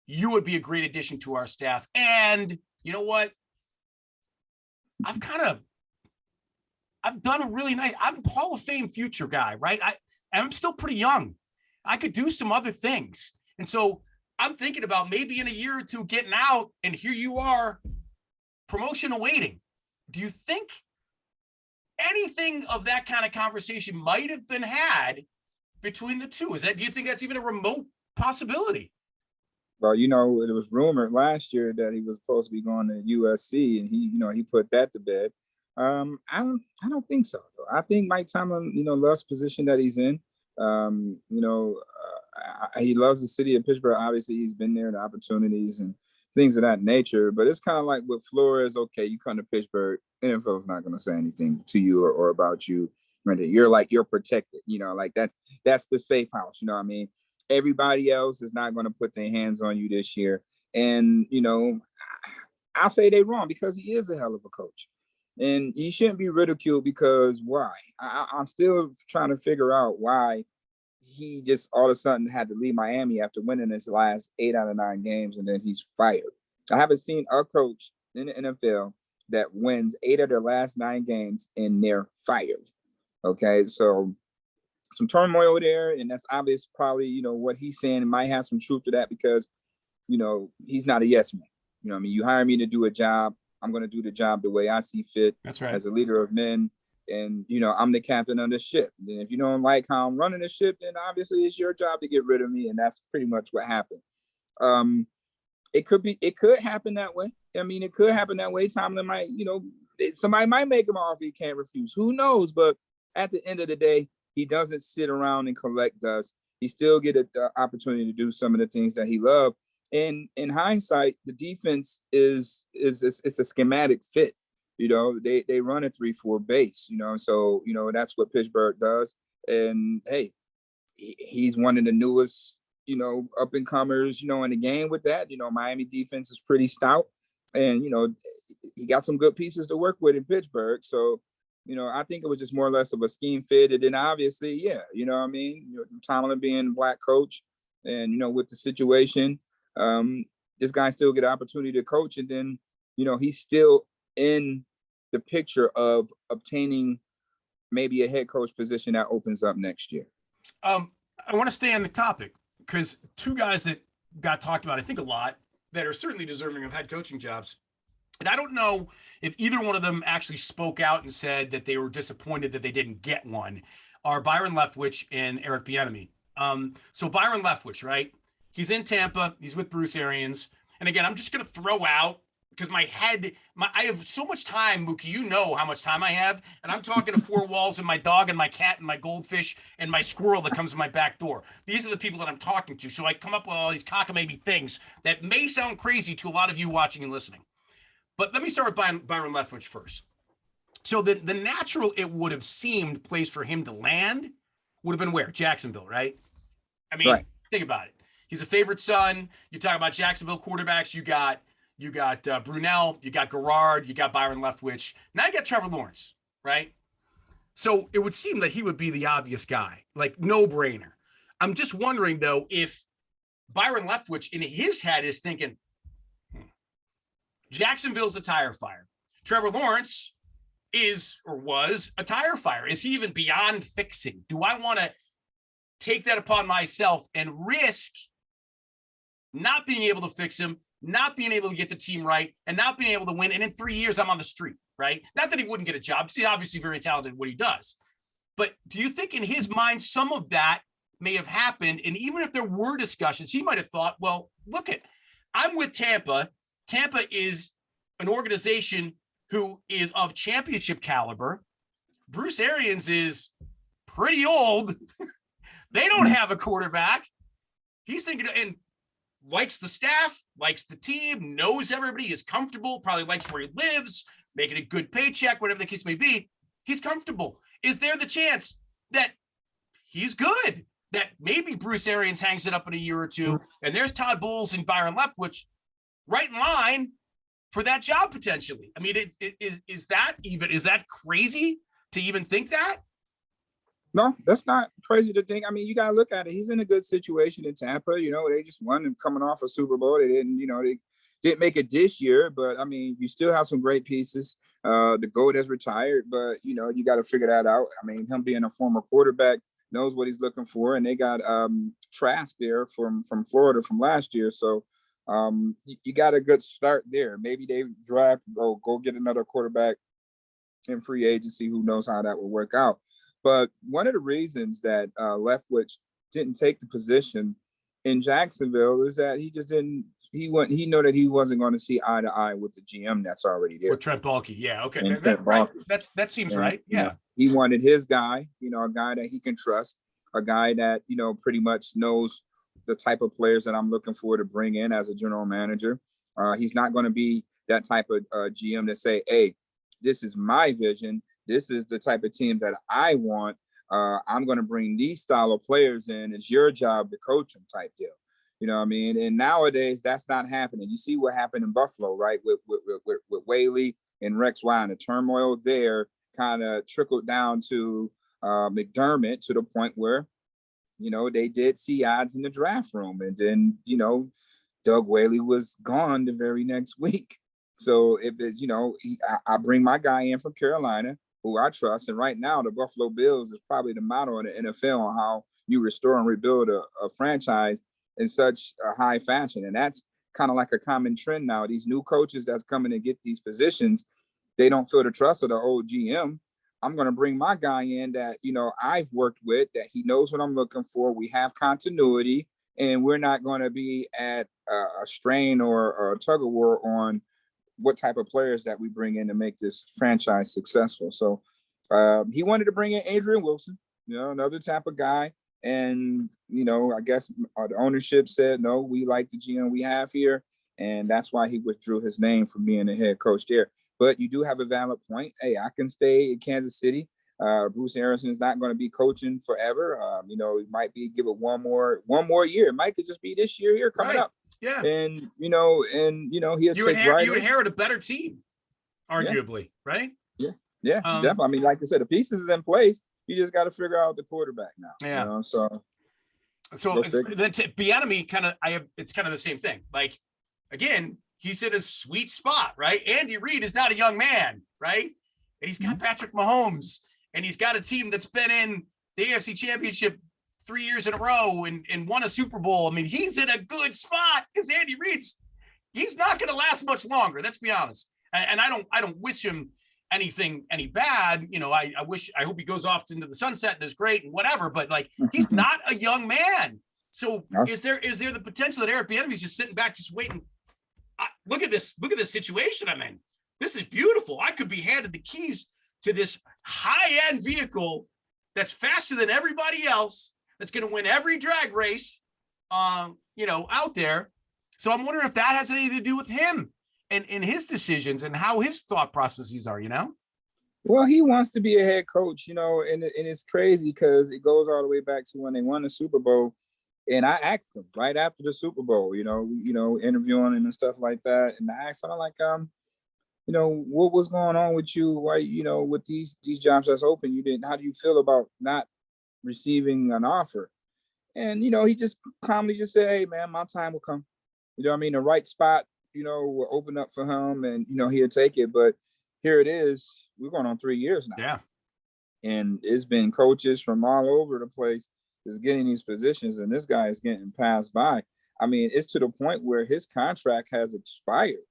Speaker 1: you would be a great addition to our staff. And you know what? I've done a really nice, I'm a Hall of Fame future guy, right? I'm still pretty young. I could do some other things. And so I'm thinking about maybe in a year or two getting out, and here you are, promotion awaiting. Do you think anything of that kind of conversation might have been had between the two? Do you think that's even a remote possibility?
Speaker 2: Well, it was rumored last year that he was supposed to be going to USC, and he put that to bed. I don't think so, though. I think Mike Tomlin, loves the position that he's in. He loves the city of Pittsburgh. Obviously, he's been there, the opportunities and things of that nature. But it's kind of like with Flores. Okay, you come to Pittsburgh, NFL's not going to say anything to you or about you. You're protected. That's the safe house. You know what I mean? Everybody else is not going to put their hands on you this year. And I'll say they're wrong, because he is a hell of a coach. And he shouldn't be ridiculed, because why? I'm still trying to figure out why he just all of a sudden had to leave Miami after winning his last 8 out of 9 games, and then he's fired. I haven't seen a coach in the NFL that wins 8 of their last 9 games and they're fired. Okay, so some turmoil there, and that's obvious. Probably, what he's saying might have some truth to that, because, he's not a yes man. You hire me to do a job, I'm going to do the job the way I see fit.
Speaker 1: That's right. As
Speaker 2: a leader of men. And, I'm the captain of the ship. And if you don't like how I'm running the ship, then obviously it's your job to get rid of me. And that's pretty much what happened. It could happen that way. I mean, it could happen that way. Tomlin might, somebody might make him an offer he can't refuse. Who knows? But at the end of the day, he doesn't sit around and collect dust. He still get an opportunity to do some of the things that he loved. And in hindsight, the defense it's a schematic fit. They run a 3-4 base, so, that's what Pittsburgh does. And hey, he's one of the newest, up and comers, in the game with that. Miami defense is pretty stout, and, he got some good pieces to work with in Pittsburgh. So, I think it was just more or less of a scheme fit. And then obviously, Tomlin being a Black coach, and, with the situation, this guy still get an opportunity to coach. And then, he's still in the picture of obtaining maybe a head coach position that opens up next year.
Speaker 1: I want to stay on the topic, because two guys that got talked about, I think, a lot, that are certainly deserving of head coaching jobs. And I don't know if either one of them actually spoke out and said that they were disappointed that they didn't get one, are Byron Leftwich and Eric Bieniemy. So Byron Leftwich, right? He's in Tampa. He's with Bruce Arians. And again, I'm just going to throw out, because I have so much time, Muki, you know how much time I have. And I'm talking to four walls and my dog and my cat and my goldfish and my squirrel that comes to my back door. These are the people that I'm talking to. So I come up with all these cockamamie things that may sound crazy to a lot of you watching and listening. But let me start with Byron Leftwich first. So the natural, it would have seemed, place for him to land would have been where? Jacksonville, right? I mean, right. Think about it. He's a favorite son. You talk about Jacksonville quarterbacks. You got Brunell, you got Garrard, you got Byron Leftwich. Now you got Trevor Lawrence, right? So it would seem that he would be the obvious guy, like no brainer. I'm just wondering though, if Byron Leftwich in his head is thinking, Jacksonville's a tire fire. Trevor Lawrence is or was a tire fire. Is he even beyond fixing? Do I want to take that upon myself and risk not being able to fix him, not being able to get the team right, and not being able to win? And in 3 years, I'm on the street, right? Not that he wouldn't get a job. He's obviously very talented at what he does. But do you think in his mind, some of that may have happened? And even if there were discussions, he might have thought, well, look I'm with Tampa. Tampa is an organization who is of championship caliber. Bruce Arians is pretty old. They don't have a quarterback. He's thinking and likes the staff, likes the team, knows everybody, is comfortable, probably likes where he lives, making a good paycheck, whatever the case may be. He's comfortable. Is there the chance that he's good, that maybe Bruce Arians hangs it up in a year or two, and there's Todd Bowles and Byron Leftwich right in line for that job potentially? I mean, is that crazy to even think that?
Speaker 2: No, that's not crazy to think. I mean, you got to look at it. He's in a good situation in Tampa. You know, they just won and coming off a Super Bowl. They didn't make it this year, but I mean, you still have some great pieces. The GOAT has retired, but you know, you got to figure that out. I mean, him being a former quarterback knows what he's looking for, and they got Trask there from Florida from last year. So you got a good start there. Maybe they draft, go get another quarterback in free agency. Who knows how that will work out? But one of the reasons that Leftwich didn't take the position in Jacksonville is that he just didn't. He know that he wasn't going to see eye to eye with the GM that's already there.
Speaker 1: With Trent Baalke, yeah, okay,
Speaker 2: right.
Speaker 1: That seems right. Yeah,
Speaker 2: he wanted his guy, a guy that he can trust, a guy that pretty much knows the type of players that I'm looking for to bring in as a general manager. He's not going to be that type of GM that say, "Hey, this is my vision. This is the type of team that I want. I'm going to bring these style of players in. It's your job to coach them," type deal. You know what I mean? And nowadays, that's not happening. You see what happened in Buffalo, right? With Whaley and Rex Ryan. The turmoil there kind of trickled down to McDermott to the point where, they did see odds in the draft room. And then, Doug Whaley was gone the very next week. So if it's, I bring my guy in from Carolina, who I trust. And right now, the Buffalo Bills is probably the model in the NFL on how you restore and rebuild a franchise in such a high fashion. And that's kind of like a common trend now. These new coaches that's coming to get these positions, they don't feel the trust of the old GM. I'm going to bring my guy in that, I've worked with, that he knows what I'm looking for. We have continuity, and we're not going to be at a strain or a tug of war on what type of players that we bring in to make this franchise successful. So he wanted to bring in Adrian Wilson, another type of guy. And, I guess the ownership said, no, we like the GM we have here. And that's why he withdrew his name from being the head coach there. But you do have a valid point. Hey, I can stay in Kansas City. Bruce Arians is not going to be coaching forever. He might be give it one more year. It might just be this year here coming up.
Speaker 1: Yeah.
Speaker 2: And he'll
Speaker 1: you inherit a better team, arguably, right?
Speaker 2: Yeah, definitely. I mean, like I said, the pieces is in place. You just got to figure out the quarterback now.
Speaker 1: Yeah.
Speaker 2: So
Speaker 1: then to Bieniemy it's kind of the same thing. Like, again, he's in a sweet spot, right? Andy Reid is not a young man, right? And he's got Patrick Mahomes, and he's got a team that's been in the AFC Championship 3 years in a row and won a Super Bowl. I mean, he's in a good spot because Andy Reid's, he's not going to last much longer. Let's be honest. And I don't wish him any bad. You know, I hope he goes off into the sunset and is great and whatever, but like, he's not a young man. So is there the potential that Eric Bieniemy is just sitting back, just waiting? Look at this situation I'm in. This is beautiful. I could be handed the keys to this high-end vehicle that's faster than everybody else, that's going to win every drag race, you know, out there. So I'm wondering if that has anything to do with him and his decisions and how his thought processes are, you know?
Speaker 2: Well, he wants to be a head coach, you know, and it's crazy because it goes all the way back to when they won the Super Bowl. And I asked him right after the Super Bowl, you know, interviewing him and stuff like that. And I asked him, like, you know, what was going on with you? Why, you know, with these jobs that's open, how do you feel about not receiving an offer? And, you know, he just calmly just said, hey, man, my time will come. You know what I mean? The right spot, you know, will open up for him and, you know, he'll take it. But here it is. We're going on 3 years now.
Speaker 1: Yeah.
Speaker 2: And it's been coaches from all over the place is getting these positions, and this guy is getting passed by. I mean, it's to the point where his contract has expired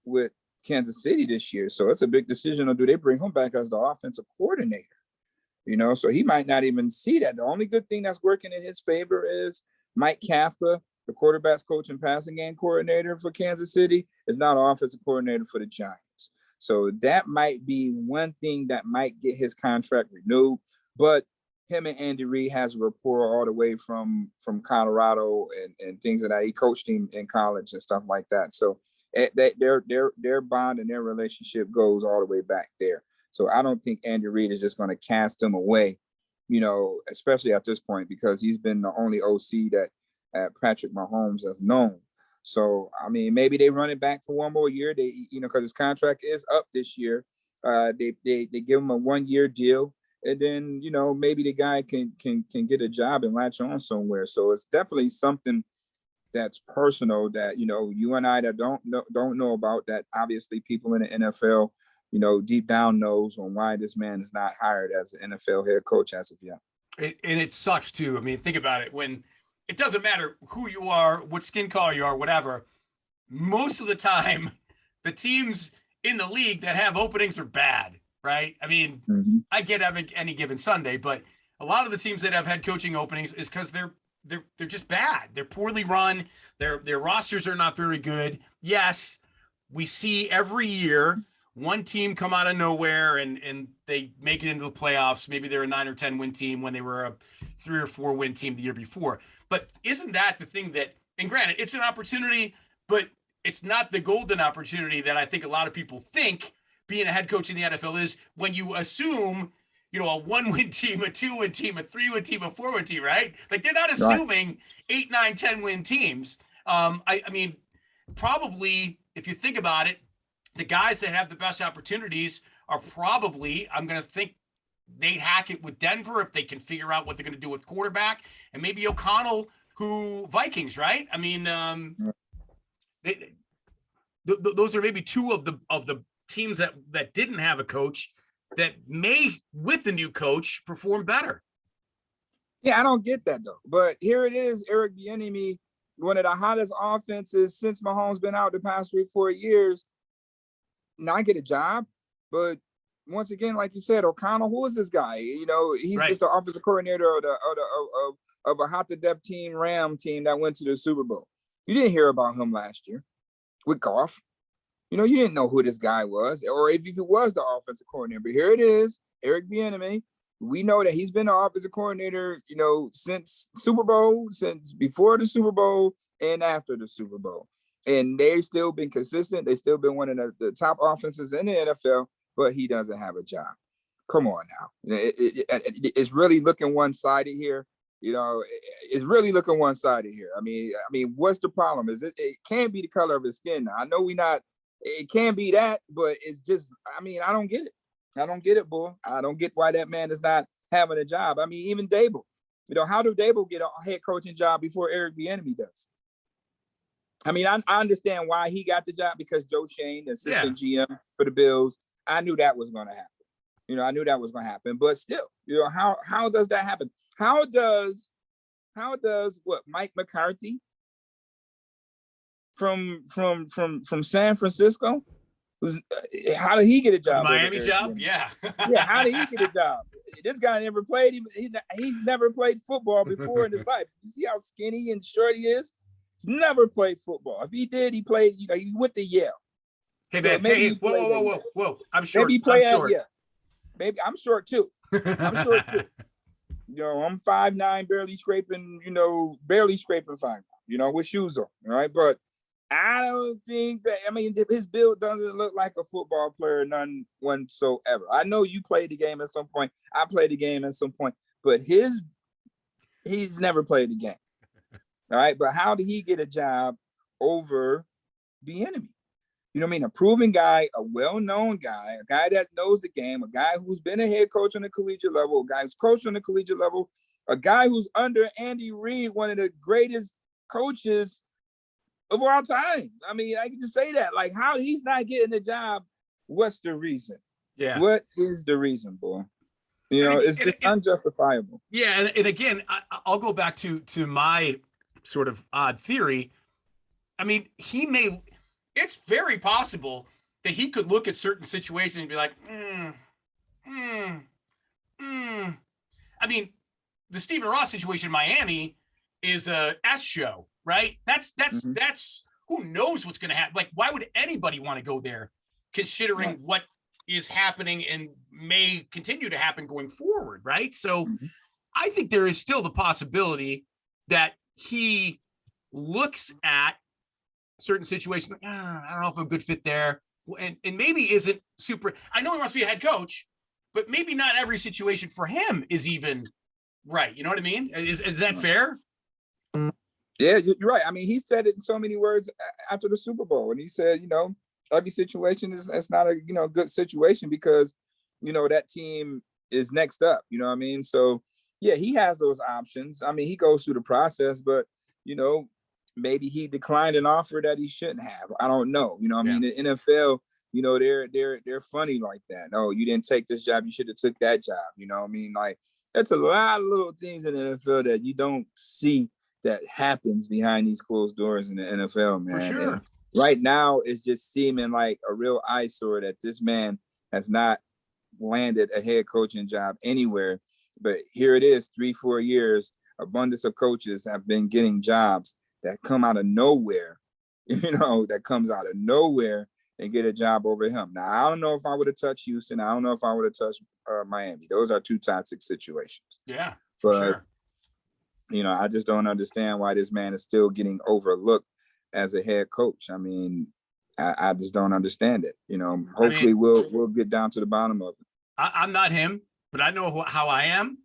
Speaker 2: with Kansas City this year. So it's a big decision. Or do they bring him back as the offensive coordinator? You know, so he might not even see that. The only good thing that's working in his favor is Mike Kafka, the quarterback's coach and passing game coordinator for Kansas City, is now the offensive coordinator for the Giants. So that might be one thing that might get his contract renewed. But him and Andy Reid has a rapport all the way from Colorado and things that he coached him in college and stuff like that. So their bond and their relationship goes all the way back there. So I don't think Andy Reid is just going to cast him away, you know, especially at this point, because he's been the only OC that Patrick Mahomes has known. So, I mean, maybe they run it back for one more year. They, you know, because his contract is up this year. They give him a 1-year deal. And then, you know, maybe the guy can get a job and latch on somewhere. So it's definitely something that's personal that, you know, you and I that don't know about, that obviously people in the NFL, you know, deep down knows on why this man is not hired as an NFL head coach as of yet.
Speaker 1: And it sucks too. I mean, think about it. When it doesn't matter who you are, what skin color you are, whatever, most of the time, the teams in the league that have openings are bad. Right. I mean, I get any given Sunday, but a lot of the teams that have head coaching openings is because they're just bad. They're poorly run. Their rosters are not very good. Yes, we see every year one team come out of nowhere and they make it into the playoffs. Maybe they're a 9 or 10 win team when they were a 3 or 4 win team the year before. But isn't that the thing that, and granted, it's an opportunity, but it's not the golden opportunity that I think a lot of people think being a head coach in the NFL is, when you assume, you know, a 1-win team, a 2-win team, a 3-win team, a 4-win team, right? Like, they're not assuming 8, 9, 10 win teams. I mean, probably if you think about it, the guys that have the best opportunities are probably, I'm going to think, Nate Hackett with Denver, if they can figure out what they're going to do with quarterback, and maybe O'Connell, who Vikings, right? I mean, those are maybe two of the teams that didn't have a coach that may, with the new coach, perform better.
Speaker 2: Yeah, I don't get that though. But here it is, Eric Bieniemy, one of the hottest offenses since Mahomes been out the past 3-4 years, not get a job. But once again, like you said, O'Connell, who is this guy? You know, he's just the offensive coordinator of a hot to death team, Ram team that went to the Super Bowl. You didn't hear about him last year with Goff. You know, you didn't know who this guy was, or if he was the offensive coordinator. But here it is, Eric Bieniemy. We know that he's been the offensive coordinator, you know, since Super Bowl, since before the Super Bowl and after the Super Bowl. And they've still been consistent. They've still been one of the top offenses in the NFL, but he doesn't have a job. Come on now. It's really looking one-sided here. You know, it's really looking one-sided here. I mean, what's the problem? It can't be the color of his skin. Now, I know it can be that, but it's just, I mean, I don't get it. I don't get it, boy. I don't get why that man is not having a job. I mean, even Dable. You know, how do Dable get a head coaching job before Eric Bieniemy does? I mean, I understand why he got the job, because Joe Shane, the assistant GM for the Bills, I knew that was going to happen. You know, I knew that was going to happen. But still, you know, how does that happen? How does what, Mike McCarthy from San Francisco, How did he get a
Speaker 1: The
Speaker 2: job?
Speaker 1: Miami job? Yeah.
Speaker 2: Yeah, how did he get a job? This guy never played. He's never played football before in his life. You see how skinny and short he is? He's never played football. If he did, he played, he went to Yale.
Speaker 1: Hey,
Speaker 2: So
Speaker 1: man. Hey, whoa. I'm short.
Speaker 2: Maybe he played
Speaker 1: I'm short.
Speaker 2: Yeah. Maybe I'm short too. I'm short too. I'm 5'9", barely scraping 5'9", with shoes on, right? But I don't think that, his build doesn't look like a football player, none whatsoever. I know you played the game at some point. I played the game at some point, but he's never played the game. All right. But how did he get a job over the enemy? You know what I mean? A proven guy, a well-known guy, a guy that knows the game, a guy who's been a head coach on the collegiate level, a guy who's coached on the collegiate level, a guy who's under Andy Reid, one of the greatest coaches of all time. I can just say that. Like, how he's not getting the job, what's the reason?
Speaker 1: Yeah.
Speaker 2: What is the reason, boy? It's just unjustifiable.
Speaker 1: Yeah, and again, I'll go back to my sort of odd theory. It's very possible that he could look at certain situations and be like, the Stephen Ross situation in Miami is a S show, right? That's who knows what's going to happen. Like, why would anybody want to go there considering what is happening and may continue to happen going forward, right? So I think there is still the possibility that he looks at certain situations like, I don't know if I'm a good fit there, and maybe isn't super. I know he wants to be a head coach, but maybe not every situation for him is even right. You know what I mean? Is that fair?
Speaker 2: Yeah, you're right. He said it in so many words after the Super Bowl, and he said, every situation is not a good situation because that team is next up. You know what I mean? So yeah, he has those options. He goes through the process, but maybe he declined an offer that he shouldn't have. I don't know. The NFL, they're funny like that. No, you didn't take this job. You should have took that job. Like, that's a lot of little things in the NFL that you don't see that happens behind these closed doors in the NFL, man.
Speaker 1: For sure.
Speaker 2: And right now, it's just seeming like a real eyesore that this man has not landed a head coaching job anywhere. But here it is, 3-4 years, abundance of coaches have been getting jobs that come out of nowhere, that comes out of nowhere and get a job over him. Now, I don't know if I would have touched Houston. I don't know if I would have touched Miami. Those are two toxic situations.
Speaker 1: Yeah, for sure.
Speaker 2: I just don't understand why this man is still getting overlooked as a head coach. I just don't understand it. Hopefully we'll get down to the bottom of it.
Speaker 1: I'm not him, but I know how I am.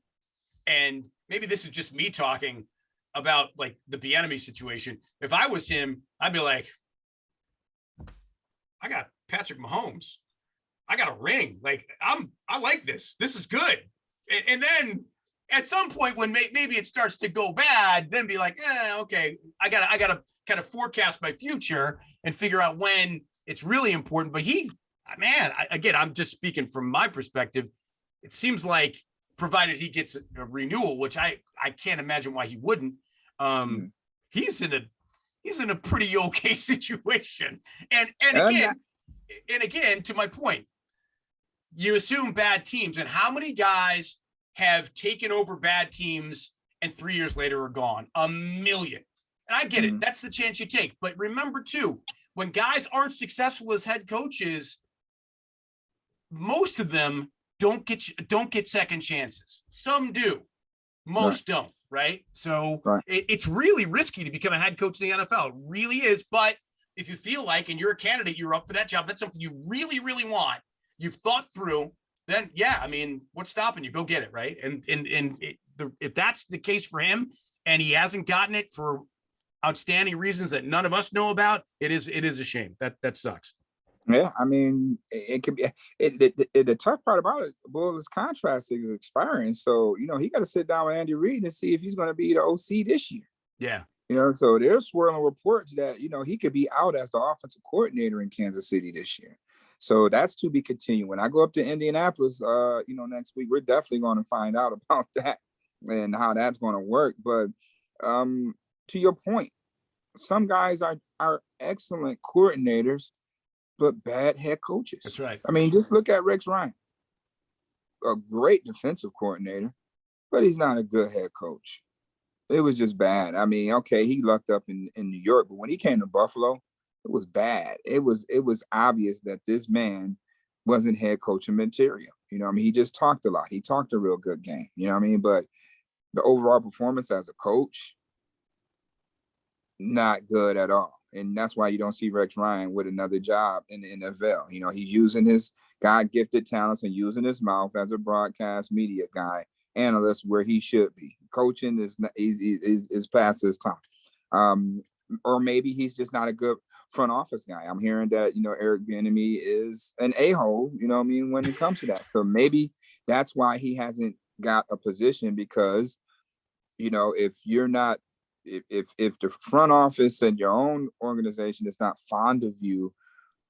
Speaker 1: And maybe this is just me talking about like the Bieniemy situation. If I was him, I'd be like, I got Patrick Mahomes. I got a ring. Like, I like this. This is good. And then at some point when maybe it starts to go bad, then be like, okay, I gotta kind of forecast my future and figure out when it's really important. But I'm just speaking from my perspective. It seems like provided he gets a renewal, which I can't imagine why he wouldn't. He's in a pretty okay situation. And again, to my point, you assume bad teams, and how many guys have taken over bad teams and 3 years later are gone? A million. And I get it. That's the chance you take. But remember too, when guys aren't successful as head coaches, most of them don't get second chances. Some do, most don't, right? So it's really risky to become a head coach in the NFL. It really is. But if you feel like, and you're a candidate, you're up for that job, that's something you really, really want, you've thought through, then what's stopping you? Go get it, right? And if that's the case for him, and he hasn't gotten it for outstanding reasons that none of us know about, it is a shame. That sucks.
Speaker 2: Yeah, it could be. The tough part about it, his contract is expiring, so he got to sit down with Andy Reid and see if he's going to be the OC this year.
Speaker 1: Yeah,
Speaker 2: so there's swirling reports that he could be out as the offensive coordinator in Kansas City this year. So that's to be continued. When I go up to Indianapolis, next week, we're definitely going to find out about that and how that's going to work. But to your point, some guys are excellent coordinators, but bad head coaches.
Speaker 1: That's right.
Speaker 2: I mean, just look at Rex Ryan, a great defensive coordinator, but he's not a good head coach. It was just bad. I mean, okay, he lucked up in New York, but when he came to Buffalo, it was bad. It was obvious that this man wasn't head coaching material. You know what I mean? He just talked a lot. He talked a real good game. You know what I mean? But the overall performance as a coach, not good at all. And that's why you don't see Rex Ryan with another job in the NFL. You know, he's using his God-gifted talents and using his mouth as a broadcast media guy, analyst, where he should be. Coaching is past his time. Or maybe he's just not a good front office guy. I'm hearing that, you know, Eric Bieniemy is an a-hole, you know what I mean, when it comes to that. So maybe that's why he hasn't got a position, because, you know, if you're not, if the front office and your own organization is not fond of you,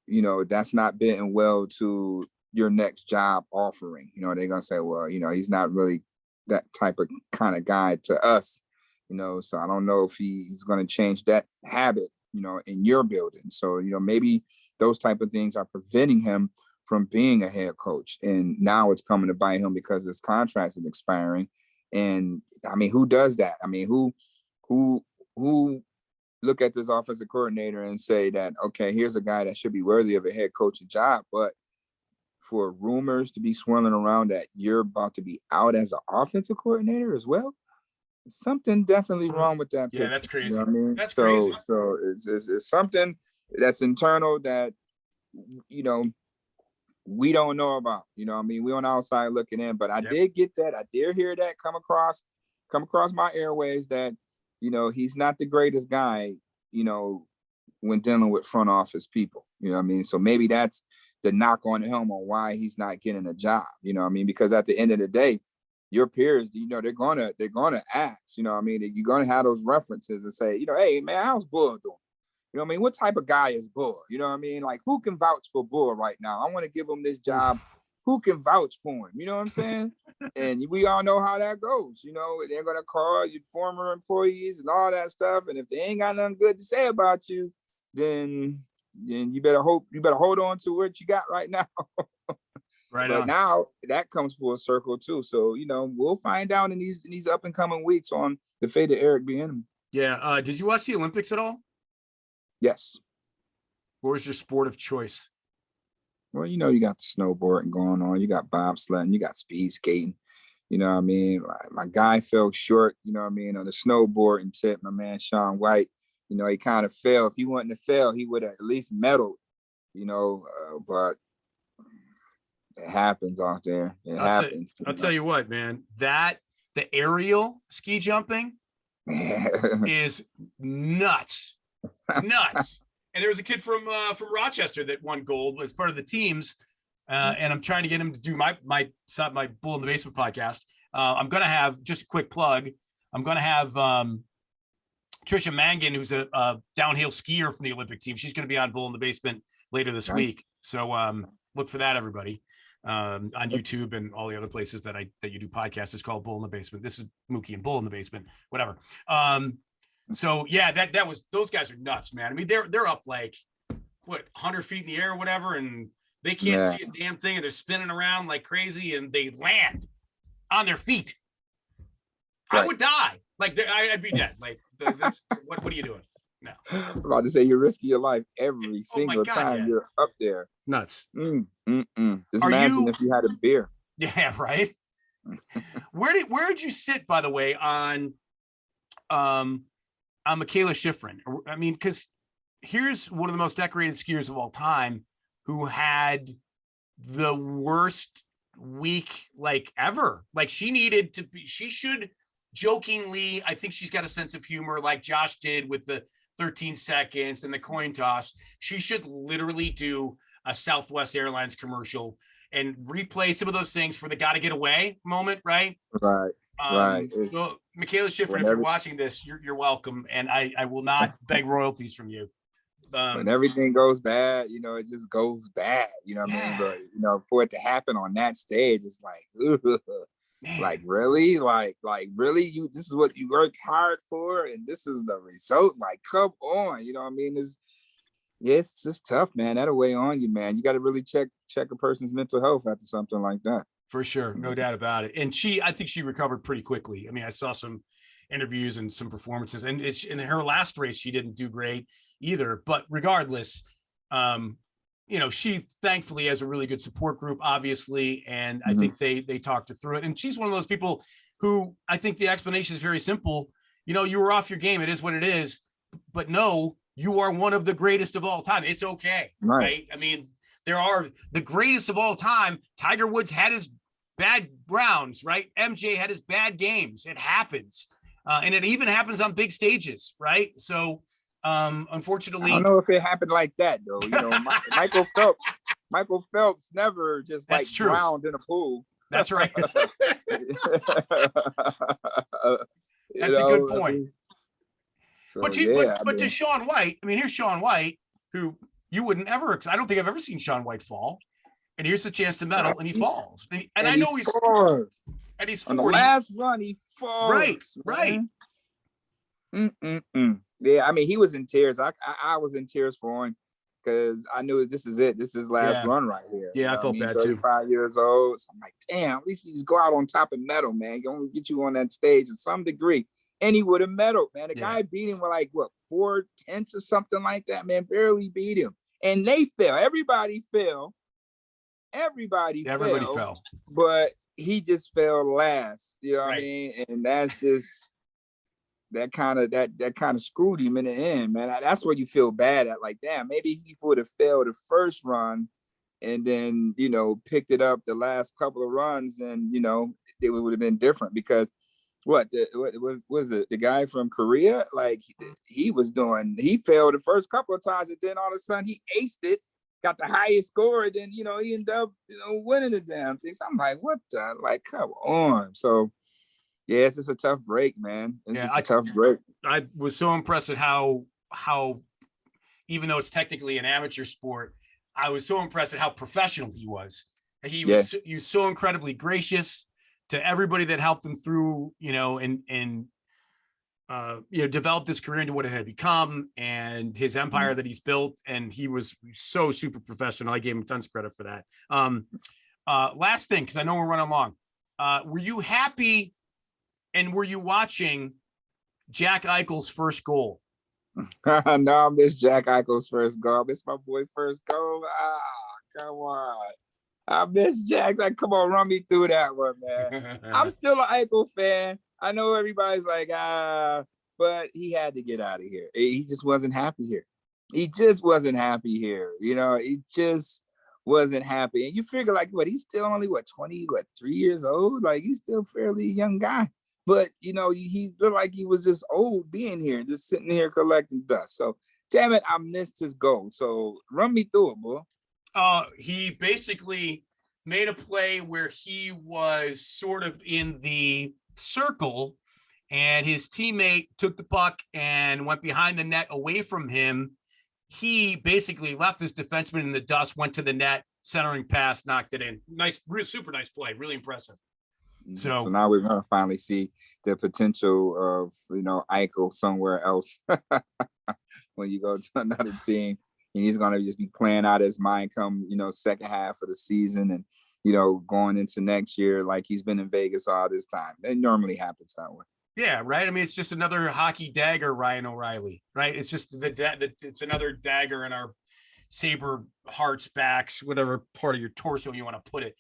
Speaker 2: you know, that's not bidding well to your next job offering. You know, they're gonna say, well, you know, he's not really that type of kind of guy to us, you know. So I don't know if he's going to change that habit, you know, in your building. So, you know, maybe those type of things are preventing him from being a head coach. And now it's coming to bite him because his contract is expiring. And I mean, who does that? I mean, who look at this offensive coordinator and say that, okay, here's a guy that should be worthy of a head coaching job, but for rumors to be swirling around that you're about to be out as an offensive coordinator as well, something definitely wrong with that picture.
Speaker 1: Yeah, that's crazy.
Speaker 2: You know what I mean?
Speaker 1: That's
Speaker 2: crazy.
Speaker 1: crazy.
Speaker 2: So it's something that's internal that, you know, we don't know about. You know what I mean? We on the outside looking in, but I did get that. I did hear that come across my airwaves that, you know, he's not the greatest guy, you know, when dealing with front office people. You know what I mean? So maybe that's the knock on him on why he's not getting a job. You know what I mean? Because at the end of the day, your peers, you know, they're gonna ask. You know what I mean? You're gonna have those references and say, you know, hey man, how's Bull doing? You know what I mean? What type of guy is Bull? You know what I mean? Like, who can vouch for Bull right now? I want to give him this job. Who can vouch for him? You know what I'm saying? And we all know how that goes. You know, they're gonna call your former employees and all that stuff. And if they ain't got nothing good to say about you, then you better hold on to what you got right now.
Speaker 1: Right.
Speaker 2: But now that comes full circle too. So, you know, we'll find out in these up and coming weeks on the fate of Eric Bieniemy.
Speaker 1: Yeah. Did you watch the Olympics at all?
Speaker 2: Yes.
Speaker 1: What was your sport of choice?
Speaker 2: Well, you know, you got the snowboarding going on, you got bobsledding, you got speed skating. You know what I mean? My guy fell short, you know what I mean, on the snowboarding tip, my man Sean White. You know, he kind of fell. If he wouldn't have fell, he would have at least medaled, you know, but it happens out there. It happens.
Speaker 1: I'll tell you what, man, the aerial ski jumping is nuts. Nuts. And there was a kid from Rochester that won gold as part of the teams. And I'm trying to get him to do my Bull in the Basement podcast. I'm going to have, just a quick plug, I'm going to have Trisha Mangan, who's a downhill skier from the Olympic team. She's going to be on Bull in the Basement later this week. So look for that, everybody, on YouTube and all the other places that you do podcasts. It's called Bull in the Basement. This is Muki and Bull in the Basement, whatever. So yeah, that was, those guys are nuts, man. I mean, they're up like 100 feet in the air or whatever, and they can't see a damn thing, and they're spinning around like crazy, and they land on their feet. Right. I would die. Like I'd be dead. Like what are you doing? No.
Speaker 2: I'm about to say you're risking your life every single time you're up there.
Speaker 1: Nuts.
Speaker 2: Just imagine if you had a beer.
Speaker 1: Yeah, right. Where did you sit, by the way, on Michaela Schifrin? I mean, because here's one of the most decorated skiers of all time who had the worst week like ever. Like, she should jokingly, I think she's got a sense of humor like Josh did with the 13 seconds and the coin toss. She should literally do a Southwest Airlines commercial and replay some of those things for the gotta get away moment, right?
Speaker 2: Right. Right.
Speaker 1: So Michaela Schifrin, if you're watching this, you're welcome, and I will not beg royalties from you.
Speaker 2: When everything goes bad, you know, it just goes bad. You know what I mean? But you know, for it to happen on that stage, it's like, like really, like really, this is what you worked hard for, and this is the result. Like, come on, you know what I mean? Yeah, it's just tough, man. That'll weigh on you, man. You got to really check a person's mental health after something like that.
Speaker 1: For sure, no doubt about it. And I think she recovered pretty quickly. I mean, I saw some interviews and some performances, and in her last race, she didn't do great either. But regardless, she thankfully has a really good support group, obviously, and I think they talked her through it. And she's one of those people who I think the explanation is very simple. You were off your game. It is what it is. But no, you are one of the greatest of all time. It's okay, right? I mean, there are the greatest of all time. Tiger Woods had his bad rounds, right? MJ had his bad games. It happens. And it even happens on big stages, right? So, unfortunately,
Speaker 2: I don't know if it happened like that though. Michael Phelps never just drowned in a pool.
Speaker 1: That's right. That's a good point. But to Shaun White, I mean, here's Shaun White, who you wouldn't ever. I don't think I've ever seen Shaun White fall. And here's the chance to medal, and he falls. And I know he's falls. And he's 40.
Speaker 2: On the last run, he falls.
Speaker 1: Right.
Speaker 2: Yeah, I mean, he was in tears. I was in tears for him because I knew this is it. This is his last run right here.
Speaker 1: Yeah, I felt bad too.
Speaker 2: 35 years old. So I'm like, damn, at least you just go out on top and medal, man. Gonna get you on that stage to some degree. And he would have medaled, man. The guy beat him with 4/10 or something like that, man. Barely beat him. And they fell. Everybody fell. Everybody fell. But he just fell last. You know what I mean? And that's just that kind of screwed him in the end, man. That's what you feel bad at. Like, damn, maybe he would have failed the first run and then, picked it up the last couple of runs, and it would have been different because what was it? The guy from Korea, he failed the first couple of times, and then all of a sudden he aced it, got the highest score, and then he ended up winning the damn thing. So I'm like, what the, come on. So yeah, it's just a tough break, man. It's a tough break.
Speaker 1: I was so impressed at how even though it's technically an amateur sport, I was so impressed at how professional he was. He was so incredibly gracious to everybody that helped him through, and developed his career into what it had become and his empire that he's built. And he was so super professional. I gave him tons of credit for that. Last thing, because I know we're running long. Were you happy and were you watching Jack Eichel's first goal?
Speaker 2: No, I miss Jack Eichel's first goal. I miss my boy first goal. Come on. I miss Jack. Come on, run me through that one, man. I'm still an Eichel fan. I know everybody's but he had to get out of here. He just wasn't happy here. He just wasn't happy here. He just wasn't happy. And you figure he's still only 23 years old? He's still a fairly young guy. But, he looked like he was just old being here, just sitting here collecting dust. So, damn it, I missed his goal. So, run me through it, boy.
Speaker 1: He basically made a play where he was sort of in the circle and his teammate took the puck and went behind the net away from him. He basically left his defenseman in the dust, went to the net, centering pass, knocked it in. Nice, super nice play. Really impressive. So
Speaker 2: now we're going to finally see the potential of, Eichel somewhere else when you go to another team. And he's going to just be playing out his mind come, second half of the season and, going into next year like he's been in Vegas all this time. It normally happens that way.
Speaker 1: Yeah, right. I mean, it's just another hockey dagger, Ryan O'Reilly, right? It's just it's another dagger in our Sabre hearts, backs, whatever part of your torso you want to put it.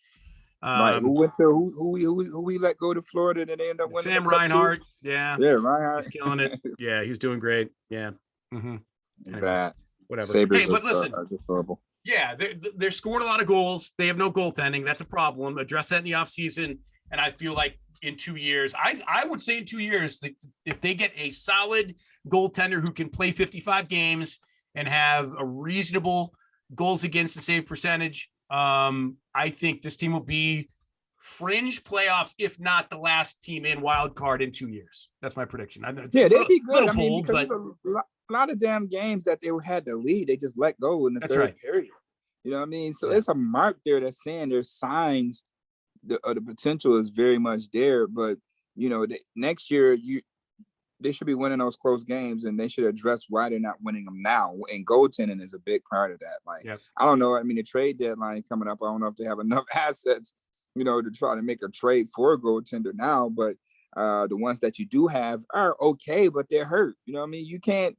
Speaker 2: Right. Who we let go to Florida and they end up winning?
Speaker 1: Sam Reinhart. Yeah,
Speaker 2: Reinhart.
Speaker 1: He's killing it. Yeah, he's doing great. Yeah.
Speaker 2: Anyway,
Speaker 1: whatever.
Speaker 2: Sabres
Speaker 1: but listen.
Speaker 2: Just horrible.
Speaker 1: Yeah, they're scoring a lot of goals. They have no goaltending. That's a problem. Address that in the offseason. And I feel like in 2 years, I would say in 2 years, if they get a solid goaltender who can play 55 games and have a reasonable goals against the save percentage, I think this team will be fringe playoffs, if not the last team in wild card in 2 years. That's my prediction.
Speaker 2: Yeah, they'd be good. I mean,
Speaker 1: bold,
Speaker 2: because there's a lot of damn games that they had to lead. They just let go in the third period. You know what I mean? So there's a mark there that's saying there's signs the potential is very much there. But, next year, they should be winning those close games, and they should address why they're not winning them now. And goaltending is a big part of that. Like,
Speaker 1: Yep.
Speaker 2: I don't know. I mean, the trade deadline coming up, I don't know if they have enough assets, to try to make a trade for a goaltender now. But the ones that you do have are okay, but they're hurt. You know what I mean? You can't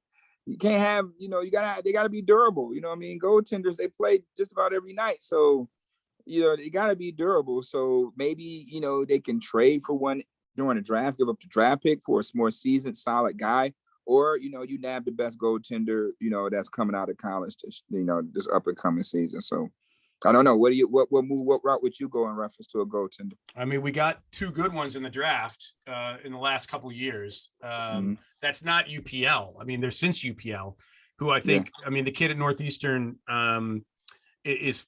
Speaker 2: have, they gotta be durable. You know what I mean? Goaltenders, they play just about every night. So, they gotta be durable. So maybe, they can trade for one during the draft, give up the draft pick for a more seasoned, solid guy, or you nab the best goaltender, that's coming out of college, this up and coming season. So I don't know. What route would you go in reference to a goaltender?
Speaker 1: I mean, we got two good ones in the draft in the last couple of years. That's not UPL. I mean, they're since UPL, who I think, I mean, the kid at Northeastern is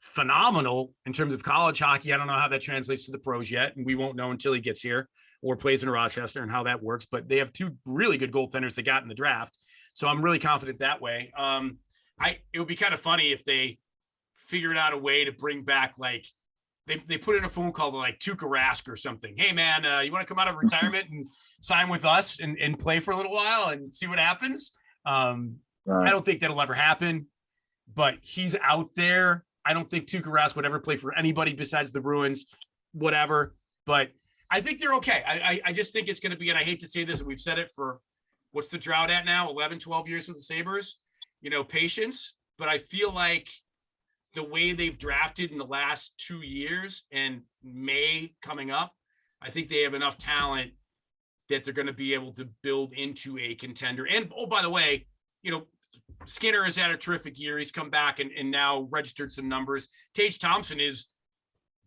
Speaker 1: phenomenal in terms of college hockey. I don't know how that translates to the pros yet, and we won't know until he gets here or plays in Rochester and how that works. But they have two really good goaltenders they got in the draft, so I'm really confident that way. It would be kind of funny if they figured out a way to bring back, like, they put in a phone call to like Tuukka Rask or something. Hey man, you want to come out of retirement and sign with us and play for a little while and see what happens? I don't think that'll ever happen, but he's out there. I don't think Tuukka Rask would ever play for anybody besides the Bruins, whatever. But I think they're okay. I just think it's going to be, and I hate to say this, and we've said it for, what's the drought at now? 11, 12 years with the Sabres, patience. But I feel like the way they've drafted in the last 2 years and May coming up, I think they have enough talent that they're going to be able to build into a contender. And, oh, by the way, Skinner has had a terrific year. He's come back and now registered some numbers. Tage Thompson is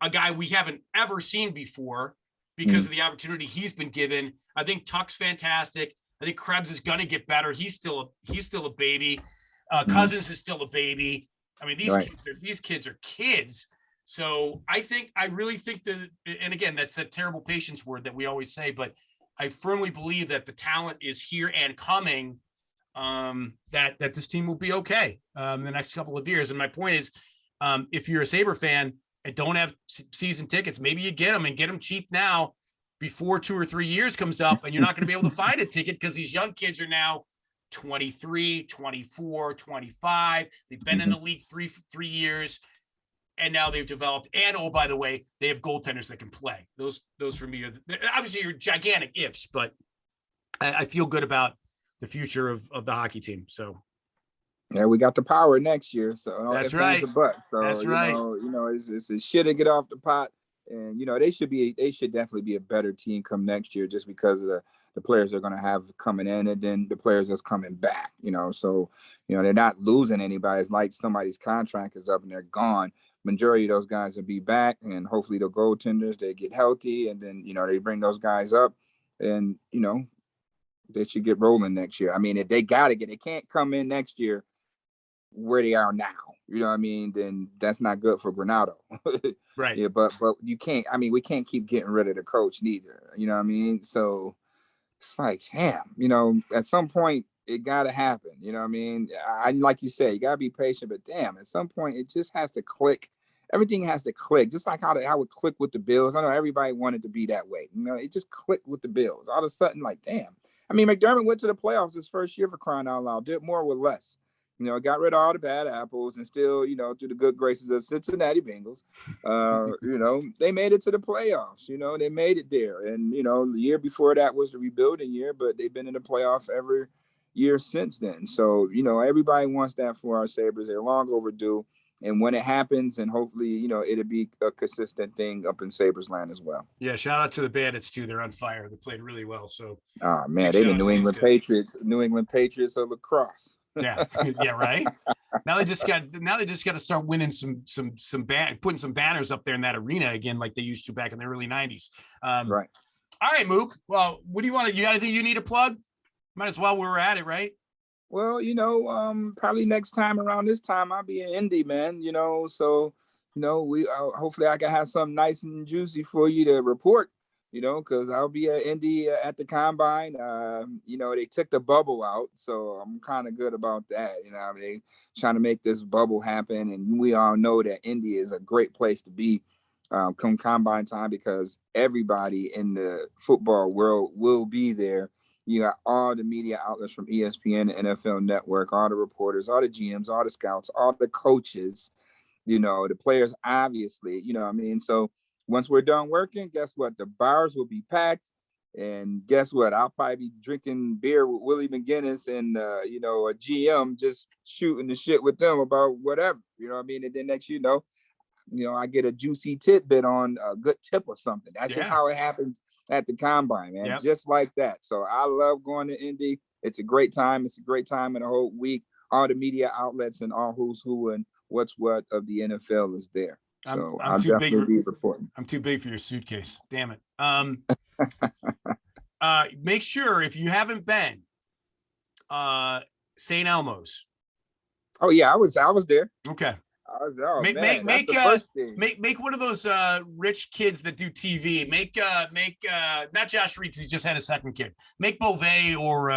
Speaker 1: a guy we haven't ever seen before because of the opportunity he's been given. I think Tuck's fantastic. I think Krebs is going to get better. He's still a baby. Cousins is still a baby. I mean, these kids are kids. So I really think that, and again, that's that terrible patience word that we always say, but I firmly believe that the talent is here and coming, that this team will be okay in the next couple of years. And my point is, if you're a Sabre fan and don't have season tickets, maybe you get them and get them cheap now before 2 or 3 years comes up, and you're not going to be able to find a ticket because these young kids are now 23, 24, 25. They've been in the league three years, and now they've developed. And, oh, by the way, they have goaltenders that can play. Those for me are obviously you're gigantic ifs, but I feel good about the future of the hockey team. So
Speaker 2: yeah, we got the power next year. So
Speaker 1: that's right.
Speaker 2: So
Speaker 1: that's right.
Speaker 2: It's a shit to get off the pot, and they should definitely be a better team come next year just because of the players they're going to have coming in, and then the players that's coming back, so, they're not losing anybody. It's like somebody's contract is up and they're gone. Majority of those guys will be back, and hopefully the goaltenders, they get healthy, and then, they bring those guys up, and, they should get rolling next year. I mean, if they can't come in next year where they are now, then that's not good for Granato.
Speaker 1: Right.
Speaker 2: Yeah, but you can't, we can't keep getting rid of the coach neither. So it's like, damn, at some point it gotta happen. I like you said, you gotta be patient, but damn, at some point it just has to click. Everything has to click, just like how it clicked with the Bills. I know everybody wanted to be that way. It just clicked with the Bills. All of a sudden, like, damn. McDermott went to the playoffs his first year, for crying out loud. Did more with less. Got rid of all the bad apples, and still, through the good graces of Cincinnati Bengals, they made it to the playoffs. They made it there. And, the year before that was the rebuilding year, but they've been in the playoff every year since then. So, everybody wants that for our Sabres. They're long overdue. And when it happens, and hopefully, it'll be a consistent thing up in Sabres land as well.
Speaker 1: Yeah, shout out to the Bandits too. They're on fire. They played really well. So,
Speaker 2: oh man, they're the New England Patriots of lacrosse.
Speaker 1: Yeah, right. Now they just got to start winning putting some banners up there in that arena again, like they used to back in the early 90s.
Speaker 2: Right.
Speaker 1: All right, Mook. Well, what do you want? You got anything you need to plug? Might as well. We're at it, right?
Speaker 2: Well, probably next time around this time I'll be in Indy, man. So we hopefully I can have something nice and juicy for you to report. Because I'll be at Indy at the combine. They took the bubble out, so I'm kind of good about that. They trying to make this bubble happen, and we all know that Indy is a great place to be come combine time because everybody in the football world will be there. You got all the media outlets from ESPN, the NFL Network, all the reporters, all the GMs, all the scouts, all the coaches, the players, obviously, what I mean? So once we're done working, guess what? The bars will be packed. And guess what? I'll probably be drinking beer with Willie McGinnis and, a GM just shooting the shit with them about whatever, you know what I mean? And then next, I get a juicy tidbit on a good tip or something. That's just how it happens at the combine, man. Just like that. So I love going to Indy. It's a great time. It's a great time in the whole week. All the media outlets and all who's who and what's what of the NFL is there. So
Speaker 1: I'm too
Speaker 2: definitely be reporting.
Speaker 1: I'm too big for your suitcase. Damn it. Make sure if you haven't been, St. Elmo's.
Speaker 2: Oh yeah, I was there.
Speaker 1: Okay.
Speaker 2: I was
Speaker 1: make one of those rich kids that do TV. Make not Josh Reed because he just had a second kid. Make Beauvais or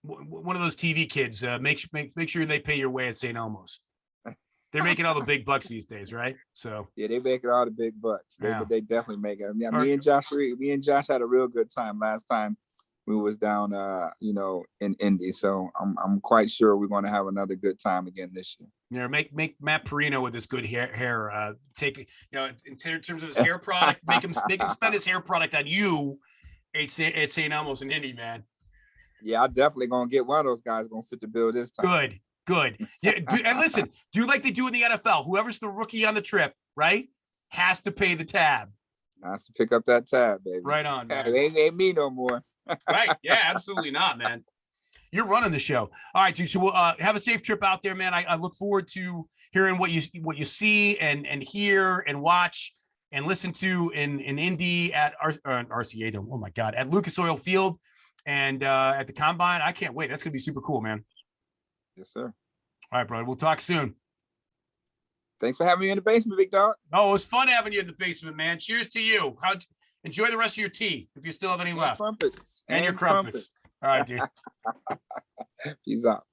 Speaker 1: one of those TV kids. Make sure they pay your way at St. Elmo's. They're making all the big bucks these days, right? So
Speaker 2: yeah, they making all the big bucks. They definitely make it. Yeah, me and Josh had a real good time last time we was down, in Indy. So I'm quite sure we're going to have another good time again this year.
Speaker 1: Yeah, make Matt Perino with his good hair. Take in terms of his hair product, make him spend his hair product on you at St. Elmo's in Indy, man.
Speaker 2: Yeah, I'm definitely gonna get one of those guys gonna fit the bill this time.
Speaker 1: Good. Yeah, and listen, do like they do in the NFL. Whoever's the rookie on the trip, right, has to pay the tab.
Speaker 2: Has to pick up that tab, baby.
Speaker 1: Right on, man.
Speaker 2: It ain't me no more.
Speaker 1: Right? Yeah, absolutely not, man. You're running the show. All right, dude. So we'll have a safe trip out there, man. I look forward to hearing what you see and hear and watch and listen to in Indy at RCA Dome. Oh my God, at Lucas Oil Field and at the Combine. I can't wait. That's gonna be super cool, man.
Speaker 2: Yes, sir.
Speaker 1: All right, brother. We'll talk soon.
Speaker 2: Thanks for having me in the basement, big dog.
Speaker 1: Oh, it was fun having you in the basement, man. Cheers to you. Enjoy the rest of your tea if you still have any left.
Speaker 2: Crumpets.
Speaker 1: And your crumpets. All right, dude.
Speaker 2: Peace out.